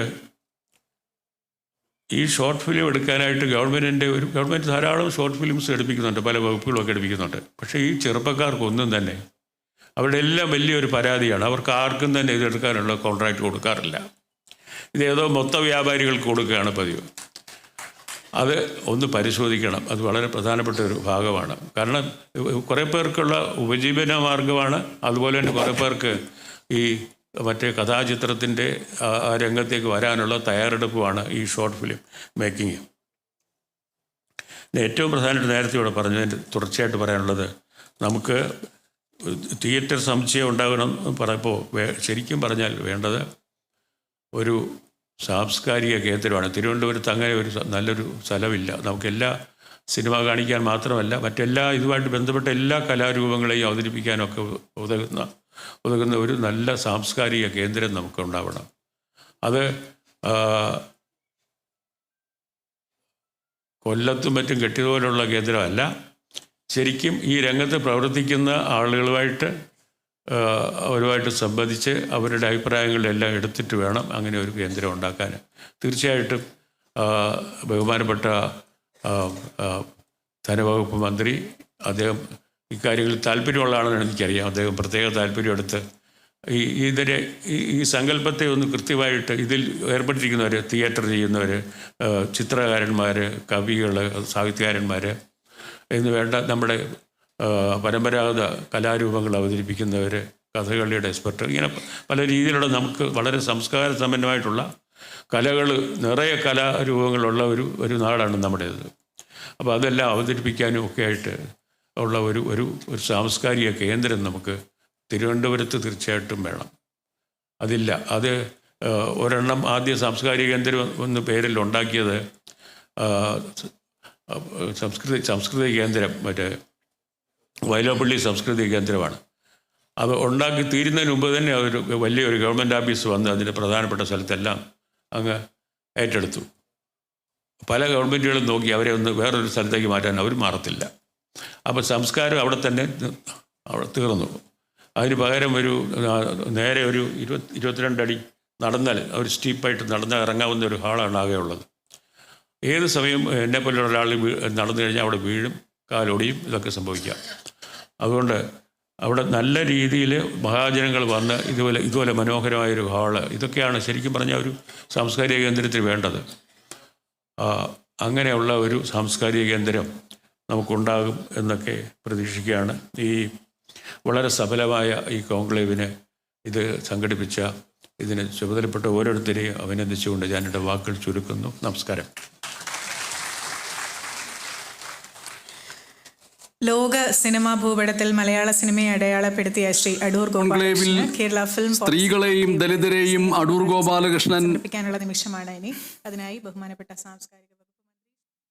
Speaker 3: ഈ ഷോർട്ട് ഫിലിം എടുക്കാനായിട്ട് ഗവൺമെൻറ് ധാരാളം ഷോർട്ട് ഫിലിംസ് എടുപ്പിക്കുന്നുണ്ട്, പല വകുപ്പുകളൊക്കെ എടുപ്പിക്കുന്നുണ്ട്. പക്ഷേ ഈ ചെറുപ്പക്കാർക്കൊന്നും തന്നെ അവരുടെ എല്ലാം വലിയൊരു പരാതിയാണ്, അവർക്ക് ആർക്കും തന്നെ ഇതെടുക്കാനുള്ള കോൺട്രാക്റ്റ് കൊടുക്കാറില്ല. ഇതേതോ മൊത്ത വ്യാപാരികൾക്ക് കൊടുക്കുകയാണ് പതിവ്. അത് ഒന്ന് പരിശോധിക്കണം. അത് വളരെ പ്രധാനപ്പെട്ട ഒരു ഭാഗമാണ്. കാരണം കുറേ പേർക്കുള്ള ഉപജീവന മാർഗമാണ്, അതുപോലെ തന്നെ കുറേ പേർക്ക് ഈ മറ്റേ കഥാചിത്രത്തിൻ്റെ ആ രംഗത്തേക്ക് വരാനുള്ള തയ്യാറെടുപ്പുമാണ് ഈ ഷോർട്ട് ഫിലിം മേക്കിങ്. ഏറ്റവും പ്രധാനമായിട്ട് നേരത്തെ ഇവിടെ പറഞ്ഞതിൻ്റെ തുടർച്ചയായിട്ട് പറയാനുള്ളത്, നമുക്ക് തിയേറ്റർ സമുച്ചയം ഉണ്ടാകണം പറയുമ്പോൾ ശരിക്കും പറഞ്ഞാൽ വേണ്ടത് ഒരു സാംസ്കാരിക കേന്ദ്രമാണ്. തിരുവനന്തപുരത്ത് അങ്ങനെ ഒരു നല്ലൊരു സ്ഥലമില്ല. നമുക്കെല്ലാ സിനിമ കാണിക്കാൻ മാത്രമല്ല മറ്റെല്ലാ ഇതുമായിട്ട് ബന്ധപ്പെട്ട എല്ലാ കലാരൂപങ്ങളെയും അവതരിപ്പിക്കാനൊക്കെ ഉതകുന്ന ഒരു നല്ല സാംസ്കാരിക കേന്ദ്രം നമുക്കുണ്ടാവണം. അത് കൊല്ലത്തും മറ്റും കെട്ടിയതുപോലുള്ള കേന്ദ്രമല്ല, ശരിക്കും ഈ രംഗത്ത് പ്രവർത്തിക്കുന്ന ആളുകളുമായിട്ട് അവരുമായിട്ട് സംബന്ധിച്ച് അവരുടെ അഭിപ്രായങ്ങളെല്ലാം എടുത്തിട്ട് വേണം അങ്ങനെ ഒരു കേന്ദ്രം ഉണ്ടാക്കാൻ. തീർച്ചയായിട്ടും ബഹുമാനപ്പെട്ട ധനവകുപ്പ് മന്ത്രി, അദ്ദേഹം ഇക്കാര്യങ്ങളിൽ താല്പര്യമുള്ള ആളാണെന്ന് എനിക്കറിയാം. അദ്ദേഹം പ്രത്യേക താല്പര്യമെടുത്ത് ഈ സങ്കല്പത്തെ ഒന്ന് കൃത്യമായിട്ട് ഇതിൽ ഏർപ്പെട്ടിരിക്കുന്നവർ, തിയേറ്റർ ചെയ്യുന്നവർ, ചിത്രകാരന്മാർ, കവികൾ, സാഹിത്യകാരന്മാർ എന്ന് വേണ്ട നമ്മുടെ പരമ്പരാഗത കലാരൂപങ്ങൾ അവതരിപ്പിക്കുന്നവർ, കഥകളിയുടെ എക്സ്പെർട്ട്, ഇങ്ങനെ പല രീതിയിലുള്ള നമുക്ക് വളരെ സംസ്കാര സമ്പന്നമായിട്ടുള്ള കലകൾ, നിറയെ കലാരൂപങ്ങളുള്ള ഒരു നാടാണ് നമ്മുടേത്. അപ്പോൾ അതെല്ലാം അവതരിപ്പിക്കാനും ഒക്കെ ആയിട്ട് ഉള്ള ഒരു സാംസ്കാരിക കേന്ദ്രം നമുക്ക് തിരുവനന്തപുരത്ത് തീർച്ചയായിട്ടും വേണം. അതില്ല. അത് ഒരെണ്ണം ആദ്യ സാംസ്കാരിക കേന്ദ്രം എന്ന പേരിൽ ഉണ്ടാക്കിയത് സംസ്കൃതി കേന്ദ്രം, മറ്റേ വൈലോപ്പള്ളി സംസ്കൃതി കേന്ദ്രമാണ്. അത് ഉണ്ടാക്കി തീരുന്നതിന് മുമ്പ് തന്നെ ഒരു വലിയൊരു ഗവൺമെൻറ് ഓഫീസ് വന്ന് അതിൻ്റെ പ്രധാനപ്പെട്ട സ്ഥലത്തെല്ലാം അങ്ങ് ഏറ്റെടുത്തു. പല ഗവൺമെൻറ്റുകളും നോക്കി അവരെ ഒന്ന് വേറൊരു സ്ഥലത്തേക്ക് മാറ്റാൻ അവർ മാറത്തില്ല. അപ്പോൾ സംസ്കാരം അവിടെ തന്നെ തീർന്നു. അതിന് പകരം നേരെ ഒരു 22 അടി നടന്നാൽ, ഒരു സ്റ്റീപ്പായിട്ട് നടന്നാൽ ഇറങ്ങാവുന്ന ഒരു ഹാളാണ് ആകെ ഉള്ളത്. ഏത് സമയം എന്നെപ്പോലുള്ള ഒരാൾ നടന്നു കഴിഞ്ഞാൽ അവിടെ വീഴും, കാലൊടിയും, ഇതൊക്കെ സംഭവിക്കാം. അതുകൊണ്ട് അവിടെ നല്ല രീതിയിൽ മഹാജനങ്ങൾ വന്ന് ഇതുപോലെ മനോഹരമായൊരു ഹാള്, ഇതൊക്കെയാണ് ശരിക്കും പറഞ്ഞാൽ ഒരു സാംസ്കാരിക കേന്ദ്രത്തിന് വേണ്ടത്. അങ്ങനെയുള്ള ഒരു സാംസ്കാരിക കേന്ദ്രം നമുക്കുണ്ടാകും എന്നൊക്കെ പ്രതീക്ഷിക്കുകയാണ്. ഈ വളരെ സഫലമായ ഈ കോൺക്ലേവിനെ ഇത് സംഘടിപ്പിച്ച, ഇതിന് ചുമതലപ്പെട്ട ഓരോരുത്തരെയും അഭിനന്ദിച്ചുകൊണ്ട് ഞാൻ എൻ്റെ വാക്കുകൾ ചുരുക്കുന്നു. നമസ്കാരം.
Speaker 5: ലോക സിനിമാ ഭൂപടത്തിൽ മലയാള സിനിമയെ അടയാളപ്പെടുത്തിയ ശ്രീ അടൂർ ഗോപാലകൃഷ്ണൻ കേരള ഫിലിം
Speaker 1: സ്ത്രീകളെയും ദലിതരെയും അടൂർ ഗോപാലകൃഷ്ണൻ
Speaker 5: സമർപ്പിക്കാനുള്ള നിമിഷമാണ് ഇനി. അതിനായി ബഹുമാനപ്പെട്ട സാംസ്കാരിക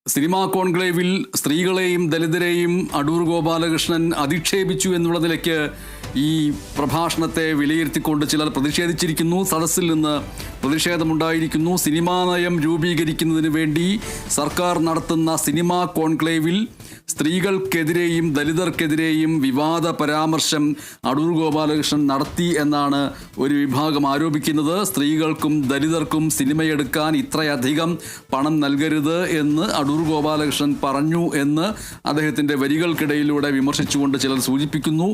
Speaker 1: സിനിമാ കോൺക്ലേവിൽ സ്ത്രീകളെയും ദലിതരെയും അടൂർ ഗോപാലകൃഷ്ണൻ അധിക്ഷേപിച്ചു എന്നുള്ള നിലയ്ക്ക് ഈ പ്രഭാഷണത്തെ വിലയിരുത്തിക്കൊണ്ട് ചിലർ പ്രതിഷേധിച്ചിരിക്കുന്നു. സദസ്സിൽ നിന്ന് പ്രതിഷേധമുണ്ടായിരിക്കുന്നു. സിനിമാ നയം രൂപീകരിക്കുന്നതിന് വേണ്ടി സർക്കാർ നടത്തുന്ന സിനിമാ കോൺക്ലേവിൽ സ്ത്രീകൾക്കെതിരെയും ദലിതർക്കെതിരെയും വിവാദ പരാമർശം അടൂർ ഗോപാലകൃഷ്ണൻ നടത്തി എന്നാണ് ഒരു വിഭാഗം ആരോപിക്കുന്നത്. സ്ത്രീകൾക്കും ദലിതർക്കും സിനിമയെടുക്കാൻ ഇത്രയധികം പണം നൽകരുത് എന്ന് അടൂർ ഗോപാലകൃഷ്ണൻ പറഞ്ഞു എന്ന് അദ്ദേഹത്തിൻ്റെ വരികൾക്കിടയിലൂടെ വിമർശിച്ചുകൊണ്ട് ചിലർ സൂചിപ്പിക്കുന്നു.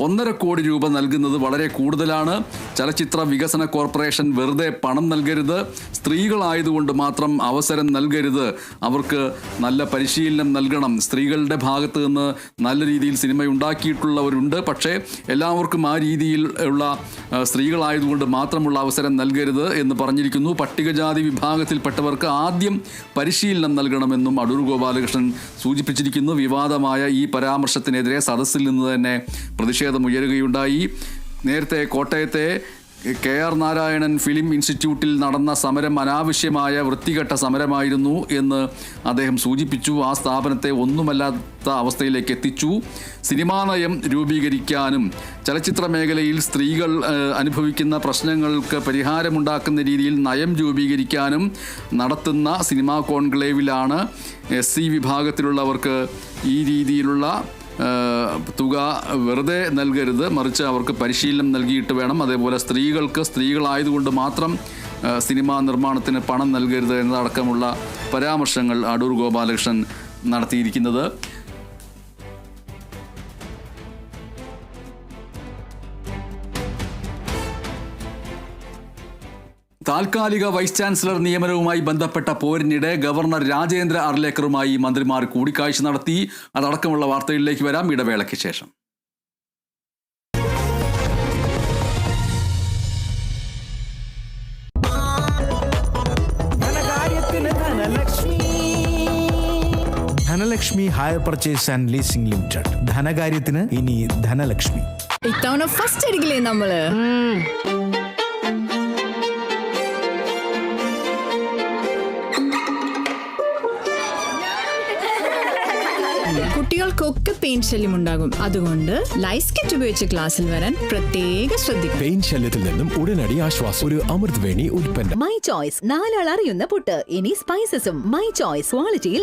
Speaker 1: 1.5 കോടി രൂപ നൽകുന്നത് വളരെ കൂടുതലാണ്. ചലച്ചിത്ര വികസന കോർപ്പറേഷൻ വെറുതെ പണം നൽകരുത്, സ്ത്രീകളായതുകൊണ്ട് മാത്രം അവസരം നൽകരുത്, അവർക്ക് നല്ല പരിശീലനം നൽകണം. സ്ത്രീകളുടെ ഭാഗത്ത് നിന്ന് നല്ല രീതിയിൽ സിനിമ ഉണ്ടാക്കിയിട്ടുള്ളവരുണ്ട്, പക്ഷേ എല്ലാവർക്കും ആ രീതിയിൽ ഉള്ള സ്ത്രീകളായതുകൊണ്ട് മാത്രമുള്ള അവസരം നൽകരുത് എന്ന് പറഞ്ഞിരിക്കുന്നു. പട്ടികജാതി വിഭാഗത്തിൽപ്പെട്ടവർക്ക് ആദ്യം പരിശീലനം നൽകണമെന്നും അടൂർ ഗോപാലകൃഷ്ണൻ സൂചിപ്പിച്ചിരിക്കുന്നു. വിവാദമായ ഈ പരാമർശത്തിനെതിരെ സദസ്സിൽ നിന്ന് തന്നെ പ്രതിഷേധമുയരുകയുണ്ടായി. നേരത്തെ കോട്ടയത്തെ KR നാരായണൻ ഫിലിം ഇൻസ്റ്റിറ്റ്യൂട്ടിൽ നടന്ന സമരം അനാവശ്യമായ വൃത്തികെട്ട സമരമായിരുന്നു എന്ന് അദ്ദേഹം സൂചിപ്പിച്ചു. ആ സ്ഥാപനത്തെ ഒന്നുമല്ലാത്ത അവസ്ഥയിലേക്ക് എത്തിച്ചു. സിനിമാ നയം രൂപീകരിക്കാനും ചലച്ചിത്ര മേഖലയിൽ സ്ത്രീകൾ അനുഭവിക്കുന്ന പ്രശ്നങ്ങൾക്ക് പരിഹാരമുണ്ടാക്കുന്ന രീതിയിൽ നയം രൂപീകരിക്കാനും നടത്തുന്ന സിനിമാ കോൺക്ലേവിലാണ് SC വിഭാഗത്തിലുള്ളവർക്ക് ഈ രീതിയിലുള്ള തുക വെറുതെ നൽകരുത്, മറിച്ച് അവർക്ക് പരിശീലനം നൽകിയിട്ട് വേണം. അതേപോലെ സ്ത്രീകളായതുകൊണ്ട് മാത്രം സിനിമാ നിർമ്മാണത്തിന് പണം നൽകരുത് എന്നതടക്കമുള്ള പരാമർശങ്ങൾ അടൂർ ഗോപാലകൃഷ്ണൻ നടത്തിയിരിക്കുന്നത്. താൽക്കാലിക വൈസ് ചാൻസലർ നിയമനവുമായി ബന്ധപ്പെട്ട പോരിനിടെ ഗവർണർ രാജേന്ദ്ര അർലേക്കറുമായി മന്ത്രിമാർ കൂടിക്കാഴ്ച നടത്തി. അതടക്കമുള്ള വാർത്തകളിലേക്ക് വരാം ഇടവേളയ്ക്ക് ശേഷം.
Speaker 6: Dhanalakshmi hire purchase and leasing limited. ധനകാര്യത്തിന് ഇനി ധനലക്ഷ്മി.
Speaker 7: ഇത്തവണ ഫസ്റ്റ് അടിക്കില്ലേ നമ്മള്? കുട്ടികൾക്കൊക്കെ പെയിൻ ശല്യം ഉണ്ടാകും. അതുകൊണ്ട് ലൈസ് കിറ്റ് ഉപയോഗിച്ച് ക്ലാസ്സിൽ വരാൻ പ്രത്യേക ശ്രദ്ധിക്കണം.
Speaker 8: പെയിൻ ശല്യത്തിൽ നിന്നും ഉടനടി ആശ്വാസം. ഒരു അമൃത് വേണി ഉൽപ്പന്നം.
Speaker 9: മൈ ചോയ്സ്, 4 ആൾ അറിയുന്ന പുട്ട്. ഇനി സ്പൈസസും മൈ ചോയ്സ് ക്വാളിറ്റിയിൽ